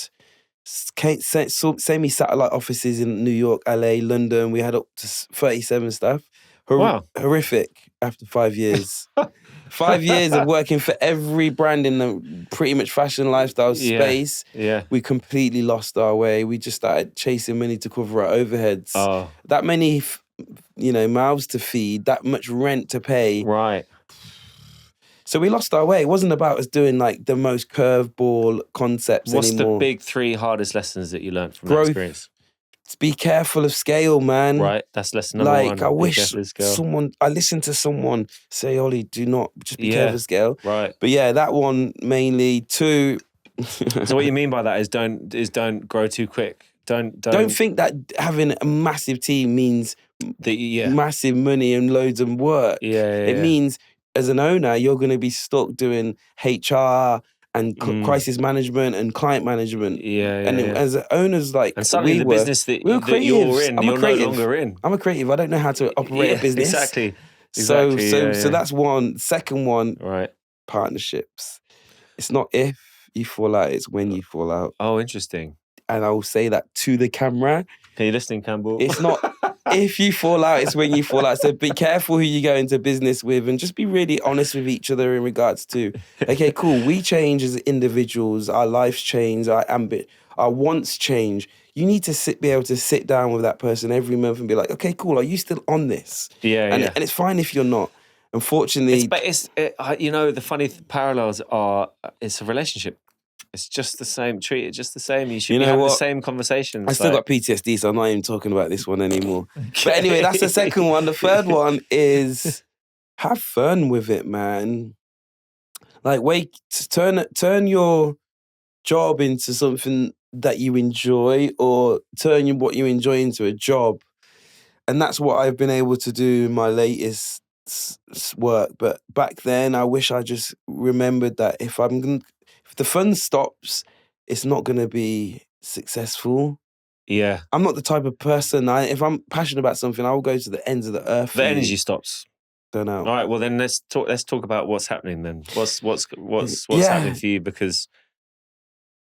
semi-satellite offices in New York, LA, London. We had up to 37 staff. horrific after 5 years. 5 years of working for every brand in the pretty much fashion lifestyle space. Yeah. We completely lost our way. We just started chasing money to cover our overheads. Oh. That many, mouths to feed, that much rent to pay. Right. So we lost our way. It wasn't about us doing like the most curveball concepts anymore. What's the big 3 hardest lessons that you learned from that experience? Be careful of scale, man. Right, that's lesson number 1. Like, I wish I listened to someone say, Ollie, do not, just be careful of scale. Right. But yeah, that one mainly. 2. So what you mean by that is don't grow too quick. Don't think that having a massive team means massive money and loads of work. It means as an owner, you're going to be stuck doing HR and crisis management and client management. As owners, like, and suddenly the business that you're in, you're no longer in. I'm a creative. I don't know how to operate a business. Exactly. So that's one. Second one, right? Partnerships. It's not if you fall out; it's when you fall out. Oh, interesting. And I will say that to the camera. Are you listening, Campbell? It's not if you fall out; it's when you fall out. So be careful who you go into business with, and just be really honest with each other in regards to, okay, cool. We change as individuals. Our lives change. Our wants change. You need to be able to sit down with that person every month and be like, okay, cool. Are you still on this? And it's fine if you're not. Unfortunately, the funny parallels are it's a relationship. It's just the same. Treat it just the same. You should be having the same conversations. I still got PTSD, so I'm not even talking about this one anymore. But anyway, that's the second one. The third one is have fun with it, man. Like, turn your job into something that you enjoy, or turn what you enjoy into a job. And that's what I've been able to do in my latest work. But back then, I wish I just remembered that if the fun stops, it's not going to be successful. Yeah. I'm not the type of person, if I'm passionate about something, I will go to the ends of the earth. The energy stops. Don't know. All right, well then let's talk about what's happening then. What's happening for you, because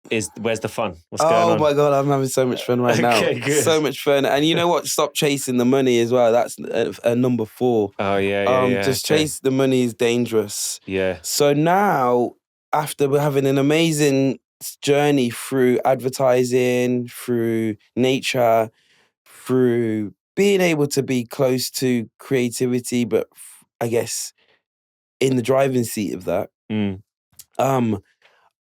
where's the fun? What's going on? Oh my God, I'm having so much fun right now. Okay, good. So much fun. And you know what? Stop chasing the money as well. That's a number 4. Oh yeah. Just chase the money is dangerous. Yeah. So now, after we're having an amazing journey through advertising, through nature, through being able to be close to creativity, but I guess in the driving seat of that,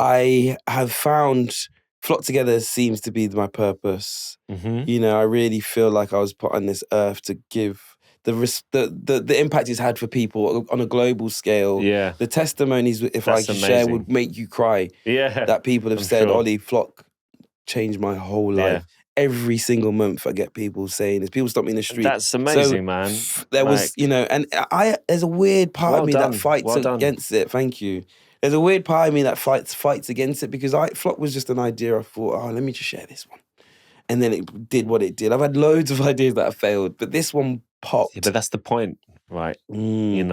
I have found Flock Together seems to be my purpose. Mm-hmm. I really feel like I was put on this earth to give the impact it's had for people on a global scale. Yeah. The testimonies, if I could share, would make you cry. Yeah. That people have said, Ollie, Flock changed my whole life. Every single month I get people saying this. People stop me in the street. That's amazing, man. There was, and there's a weird part of me that fights against it. Thank you. There's a weird part of me that fights against it, because Flock was just an idea. I thought, let me just share this one. And then it did what it did. I've had loads of ideas that have failed, but this one popped. Yeah, but that's the point, right? You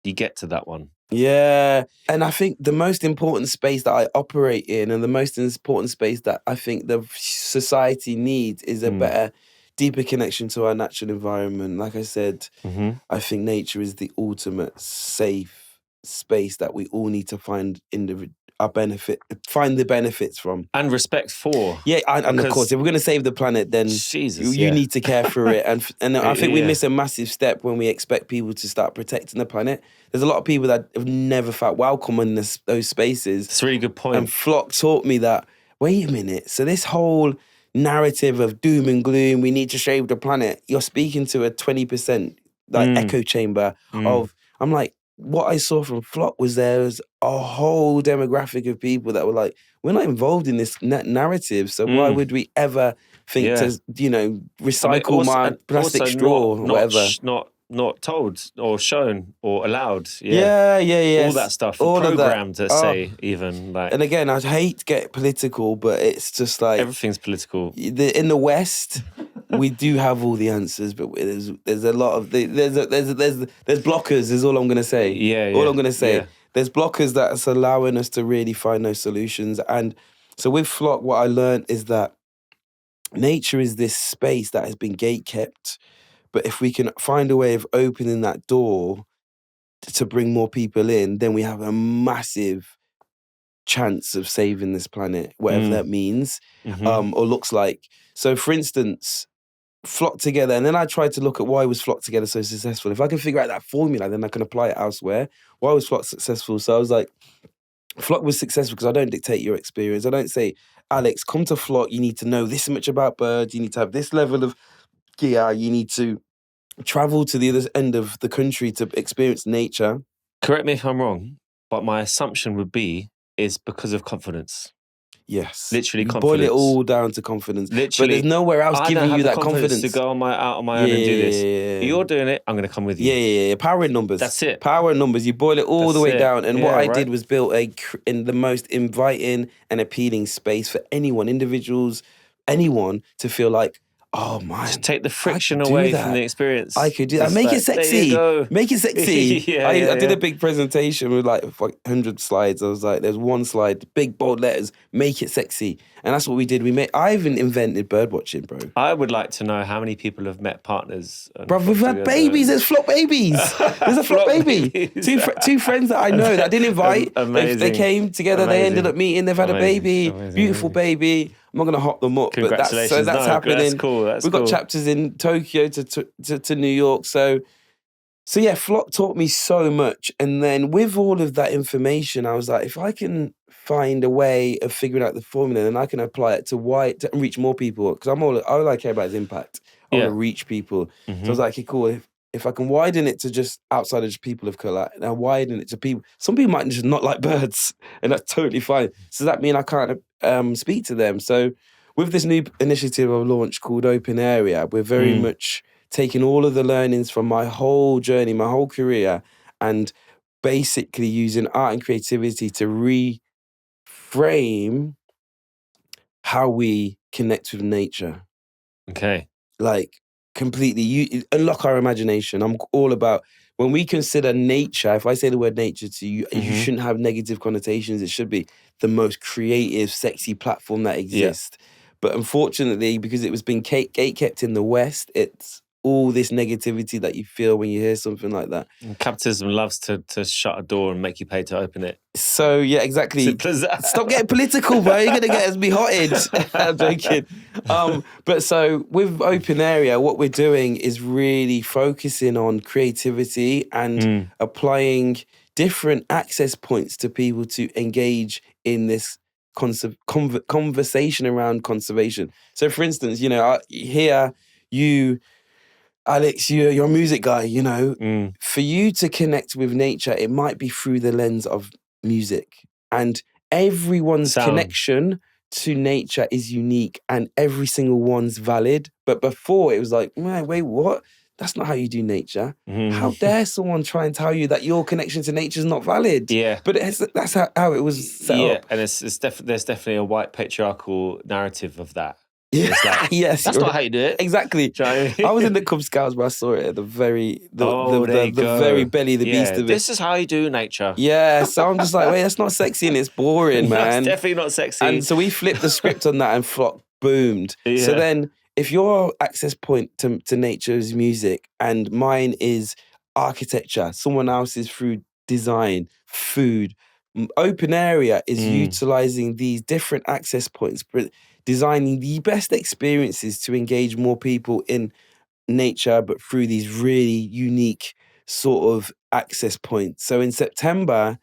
get to that one. Yeah. And I think the most important space that I operate in, and the most important space that I think the society needs, is a better, deeper connection to our natural environment. Like I said, I think nature is the ultimate safe space that we all need to find find the benefits from. And respect for. Yeah, and of course, if we're going to save the planet, then you need to care for it. And I think we miss a massive step when we expect people to start protecting the planet. There's a lot of people that have never felt welcome in those spaces. That's a really good point. And Flock taught me that, wait a minute, so this whole narrative of doom and gloom, we need to save the planet, you're speaking to a 20% echo chamber of, I'm like, what I saw from Flock was there was a whole demographic of people that were like, we're not involved in this narrative, so why would we ever think to, recycle my plastic straw or whatever? Not told or shown or allowed. Yeah. All that stuff. All programmed, let's say, even. Like. And again, I hate to get political, but it's just like... Everything's political. In the West... we do have all the answers, but there's a lot of there's blockers. Is all I'm gonna say. All I'm gonna say. Yeah. There's blockers that's allowing us to really find those solutions. And so with Flock, what I learned is that nature is this space that has been gatekept But if we can find a way of opening that door to bring more people in, then we have a massive chance of saving this planet, whatever that means, or looks like. So, for instance, Flock Together, and then I tried to look at why was Flock Together so successful. If I can figure out that formula, then I can apply it elsewhere. Why was Flock successful? So I was like, Flock was successful because I don't dictate your experience. I don't say, Alex, come to Flock, you need to know this much about birds, you need to have this level of gear, you need to travel to the other end of the country to experience nature. Correct me if I'm wrong, but my assumption would be is because of confidence. Yes. Literally you confidence. Boil it all down to confidence. Literally. But there's nowhere else giving you that confidence. To go out on my own and do this. You're doing it, I'm going to come with you. Yeah. Power in numbers. That's it. Power in numbers. You boil it all the way down. And what I did was build in the most inviting and appealing space for anyone, individuals, anyone to feel like, oh man, just take the friction away from the experience. I could do that. Make it sexy. Make it sexy. I did a big presentation with like 100 slides. I was like, there's one slide, big bold letters, make it sexy. And that's what we did. I even invented bird watching, bro. I would like to know how many people have met partners. Bro, we've had babies. There's Flock babies. There's a Flock baby. Two friends that I know that I didn't invite. They came together. They ended up meeting. They've had a baby. Beautiful baby. I'm not going to hop them up, but that's happening. That's cool. We've got chapters in Tokyo to New York. So yeah, Flock taught me so much. And then with all of that information, I was like, if I can find a way of figuring out the formula, then I can apply it to reach more people. Because all I care about is impact. I want to reach people. So I was like, okay, cool. If I can widen it to just outside of just people of colour, and I widen it to people. Some people might just not like birds, and that's totally fine. So does that mean I can't speak to them? So with this new initiative I've launched called OpenAREA, we're very much taking all of the learnings from my whole journey, my whole career, and basically using art and creativity to reframe how we connect with nature. Okay. Like, completely, you unlock our imagination. I'm all about, when we consider nature, if I say the word nature to you, you shouldn't have negative connotations. It should be the most creative, sexy platform that exists. But unfortunately, because it was being gatekept in the West, it's all this negativity that you feel when you hear something like that. And capitalism loves to shut a door and make you pay to open it. So, yeah, exactly. Simple as that. Stop getting political, bro. You're going to get us behotted. I'm joking. But so with OpenAREA, what we're doing is really focusing on creativity and applying different access points to people to engage in this conversation around conservation. So, for instance, here you... Alex, you're a music guy, For you to connect with nature, it might be through the lens of music. And everyone's connection to nature is unique and every single one's valid. But before, it was like, wait, what? That's not how you do nature. How dare someone try and tell you that your connection to nature is not valid? Yeah. But that's how it was set up. Yeah, and there's definitely a white patriarchal narrative of that. Yeah. Yes, that's not how you do it. Exactly. I was in the Cub Scouts, but I saw it at the very very belly of the beast of it. This is how you do nature. Yeah, so I'm just like, wait, that's not sexy and it's boring, man. That's definitely not sexy. And so we flipped the script on that and Flock boomed. Yeah. So then, if your access point to nature is music and mine is architecture, someone else is through design, food, OpenAREA is utilising these different access points, designing the best experiences to engage more people in nature, but through these really unique sort of access points. So in September,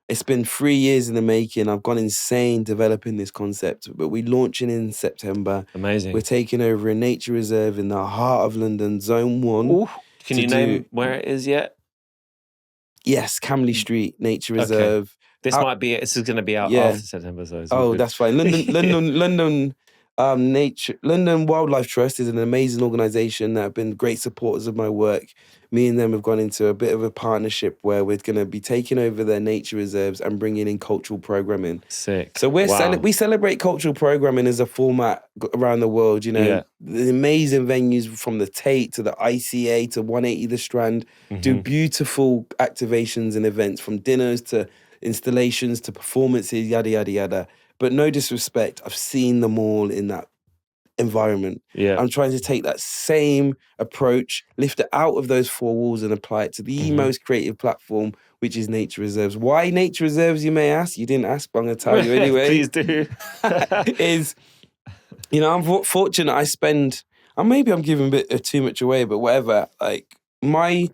it's been 3 years in the making. I've gone insane developing this concept, but we're launching in September. Amazing. We're taking over a nature reserve in the heart of London, Zone 1. Ooh. Can you name where it is yet? Yes, Camley Street Nature Reserve. This is going to be out after September. So that's fine. London Wildlife Trust is an amazing organisation that have been great supporters of my work. Me and them have gone into a bit of a partnership where we're going to be taking over their nature reserves and bringing in cultural programming. Sick. So we celebrate cultural programming as a format around the world. The amazing venues from the Tate to the ICA to 180 The Strand do beautiful activations and events, from dinners to installations to performances, yada, yada, yada. But no disrespect, I've seen them all in that environment. Yeah. I'm trying to take that same approach, lift it out of those four walls and apply it to the most creative platform, which is nature reserves. Why nature reserves, you may ask? You didn't ask, but I'm going to tell you anyway. Please do. Is, I'm fortunate I spend, and maybe I'm giving a bit of too much away, but whatever. Like, I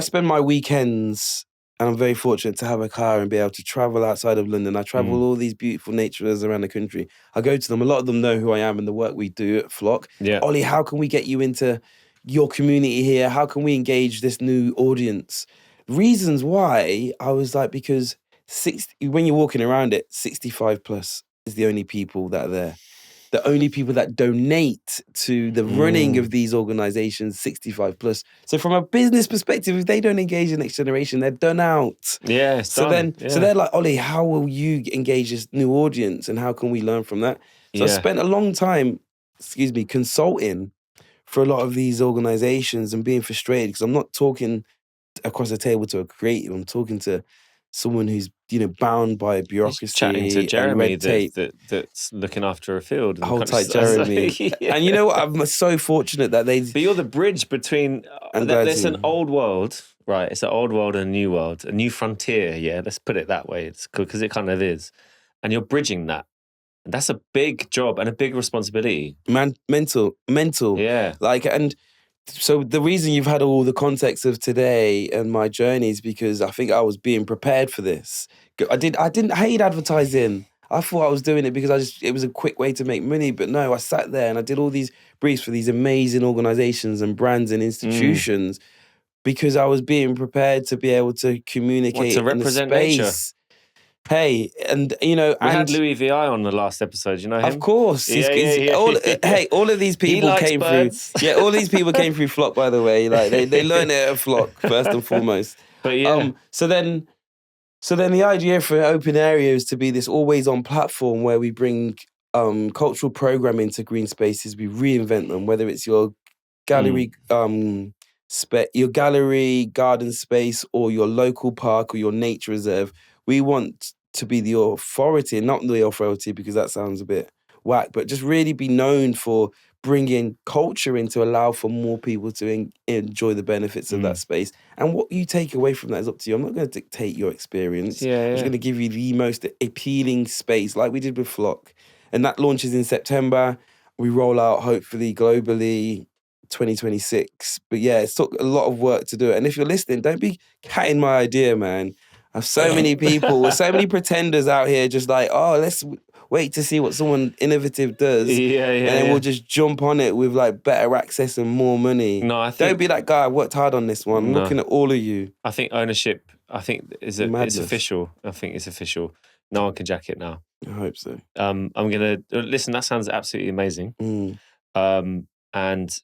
spend my weekends, and I'm very fortunate to have a car and be able to travel outside of London. I travel all these beautiful nature reserves around the country. I go to them. A lot of them know who I am and the work we do at Flock. Yeah. Ollie, how can we get you into your community here? How can we engage this new audience? Reasons why, I was like, because when you're walking around it, 65 plus is the only people that are there. The only people that donate to the running of these organizations, 65 plus. So from a business perspective, if they don't engage the next generation, they're done out. Yeah, so they're like, Ollie, how will you engage this new audience and how can we learn from that? So I spent a long time, consulting for a lot of these organizations and being frustrated because I'm not talking across the table to a creative. I'm talking to someone who's bound by bureaucracy. Chatting to Jeremy, and red tape. that's looking after a field. And Hold tight, Jeremy. And you know what? I'm so fortunate that But you're the bridge between. There's an old world, right? It's an old world and a new world, a new frontier. Yeah, let's put it that way. It's cool because it kind of is, and you're bridging that. And that's a big job and a big responsibility. Mental. Yeah. So the reason you've had all the context of today and my journey is because I think I was being prepared for this. I didn't hate advertising. I thought I was doing it because it was a quick way to make money. But no, I sat there and I did all these briefs for these amazing organizations and brands and institutions because I was being prepared to be able to communicate to represent in the space. nature. Hey, and we had Louis VI on the last episode. You know him? Of course. All of these people came birds. through. Yeah, all these people came through Flock, by the way. Like they learned it at Flock first and foremost. But yeah. So then the idea for OpenAREA is to be this always-on platform where we bring cultural programming to green spaces. We reinvent them, whether it's your gallery, your gallery, garden space, or your local park or your nature reserve. We want to be the authority, not the authority because that sounds a bit whack, but just really be known for bringing culture in to allow for more people to enjoy the benefits of that space. And what you take away from that is up to you. I'm not going to dictate your experience. I'm just going to give you the most appealing space like we did with Flock. And that launches in September. We roll out hopefully globally 2026. But yeah, it's took a lot of work to do it. And if you're listening, don't be catting my idea, man. I have so many people, so many pretenders out here just like, oh, let's wait to see what someone innovative does. And then we'll just jump on it with like better access and more money. No, I think... Don't be that guy, I worked hard on this one. I'm looking at all of you. I think ownership, it's official. I think it's official. No one can jack it now. I hope so. I'm going to... Listen, that sounds absolutely amazing. And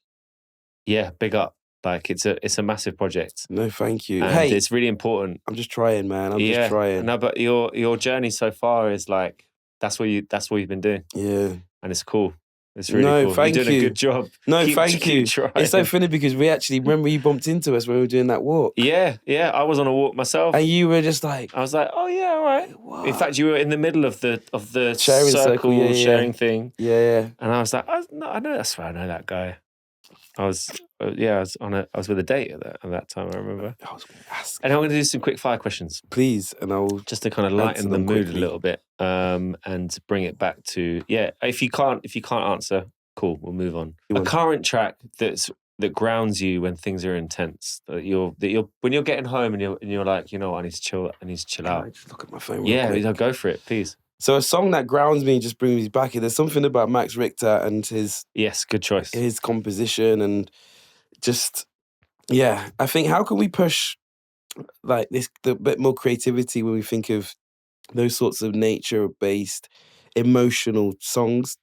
yeah, big up. Like it's a massive project. No, thank you. And hey, it's really important. I'm just trying, man. I'm just trying. No, but your journey so far is like that's what you've been doing. Yeah, and it's cool. It's really cool. Thank You're doing you. a good job. No, thank you. Trying. It's so funny because we actually remember you bumped into us when we were doing that walk. Yeah. I was on a walk myself, and you were just like, I was like, oh yeah, all right. What? In fact, you were in the middle of the sharing circle sharing thing. Yeah. And I was like, I know that's where I know that guy. I was with a date at that time. I remember. I was going to ask. And I'm going to do some quick fire questions, please, and I'll just to kind of lighten the mood a little bit, and bring it back to If you can't answer, cool, we'll move on. A current track that grounds you when things are intense. That you're when you're getting home and you're like, you know what, I need to chill out. I just look at my phone. Yeah, go for it, please. So a song that grounds me and just brings me back. There's something about Max Richter and his good choice. His composition and just I think how can we push like the bit more creativity when we think of those sorts of nature-based emotional songs?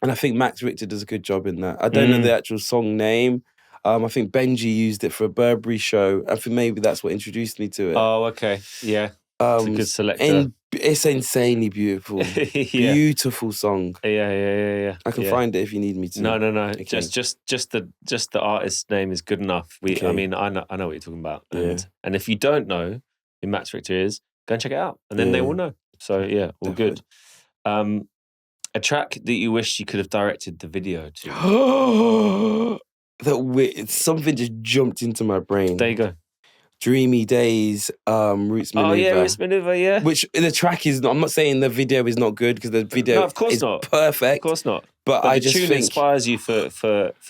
And I think Max Richter does a good job in that. I don't know the actual song name. I think Benji used it for a Burberry show. I think maybe that's what introduced me to it. Oh, okay, yeah. It's a good selector. It's insanely beautiful. Beautiful song. Yeah. I can find it if you need me to. No. Okay. Just the artist's name is good enough. I mean, I know what you're talking about. And if you don't know who Max Richter is, go and check it out. And then they will know. So yeah, all good. A track that you wish you could have directed the video to. Something just jumped into my brain. There you go. Dreamy Days, Roots Maneuver. Oh yeah, Roots Maneuver, yeah. Which the track is not, I'm not saying the video is not good, because the video of course is not. perfect. Of course not. But I the just tune think inspires you for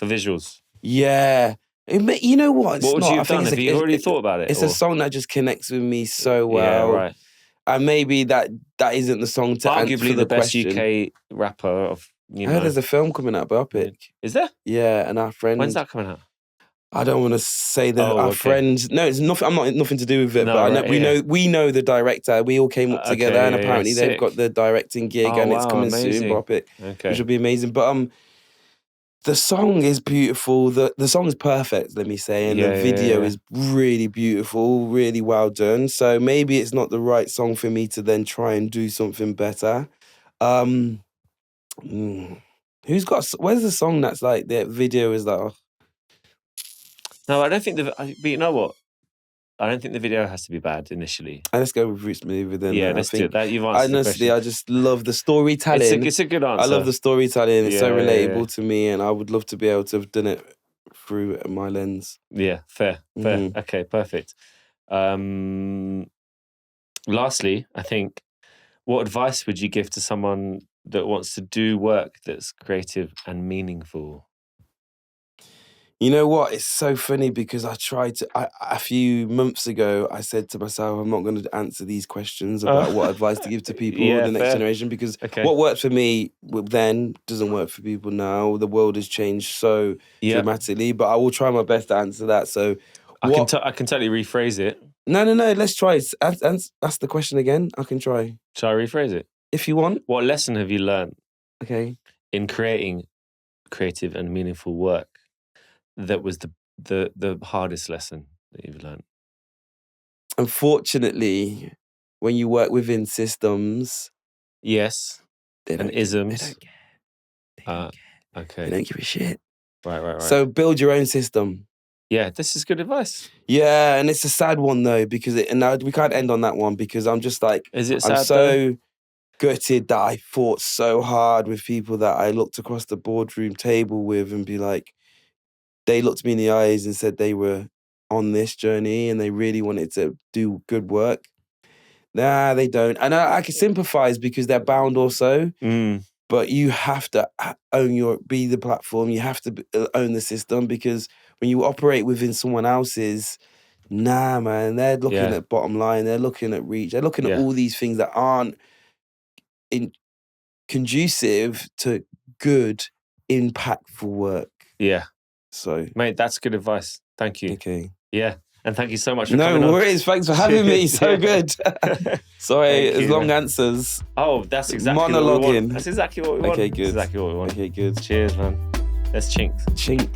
visuals. Yeah. You know what? What would you have done? Have you already thought about it? It's a song that just connects with me so well. Yeah, right. And maybe that isn't the song to answer arguably the best question. UK rapper of, I heard there's a film coming out, Biopic. Is there? Yeah, and our friend... When's that coming out? I don't want to say that our friend... No, it's nothing. I'm not nothing to do with it, but I know, we know the director. We all came up together, and apparently they've got the directing gig, and it's coming soon, Biopic, which will be amazing. But the song is beautiful. The song is perfect, let me say, and the video is really beautiful, really well done. So maybe it's not the right song for me to then try and do something better. Where's the song that's like the video is like? No, I don't think but you know what? I don't think the video has to be bad initially. Let's go with Roots Maneuver then. Yeah, let's do that. You've answered the question. I just love the storytelling. It's a good answer. I love the storytelling. It's so relatable to me, and I would love to be able to have done it through my lens. Yeah, fair. Okay, perfect. Lastly, I think, what advice would you give to someone that wants to do work that's creative and meaningful? You know what? It's so funny because I tried to... a few months ago, I said to myself, I'm not going to answer these questions about what advice to give to people, the next generation, because what worked for me then doesn't work for people now. The world has changed so dramatically, but I will try my best to answer that. So I can totally rephrase it. No, let's try. Ask the question again. I can try. Shall I rephrase it? If you want. What lesson have you learned in creating creative and meaningful work that was the hardest lesson that you've learned? Unfortunately, when you work within systems... Yes. And isms. They don't care. Okay. They don't give a shit. Right. So build your own system. Yeah, this is good advice. Yeah, and it's a sad one though, because we can't end on that one, because I'm just like... Is it sad? I'm so gutted that I fought so hard with people that I looked across the boardroom table with and be like... They looked me in the eyes and said they were on this journey and they really wanted to do good work. Nah, they don't. And I can sympathize because they're bound also. But you have to be the platform. You have to own the system, because when you operate within someone else's, man, they're looking at bottom line. They're looking at reach. They're looking at all these things that aren't conducive to good, impactful work. Yeah. So, mate, that's good advice. Thank you. Okay. Yeah. And thank you so much for coming on. No worries. Thanks for having me. So good. Sorry, it's long answers. Oh, that's exactly what we want. That's exactly what we want. Okay, good. That's exactly what we want. Okay, good. Cheers, man. Let's chink. Chink.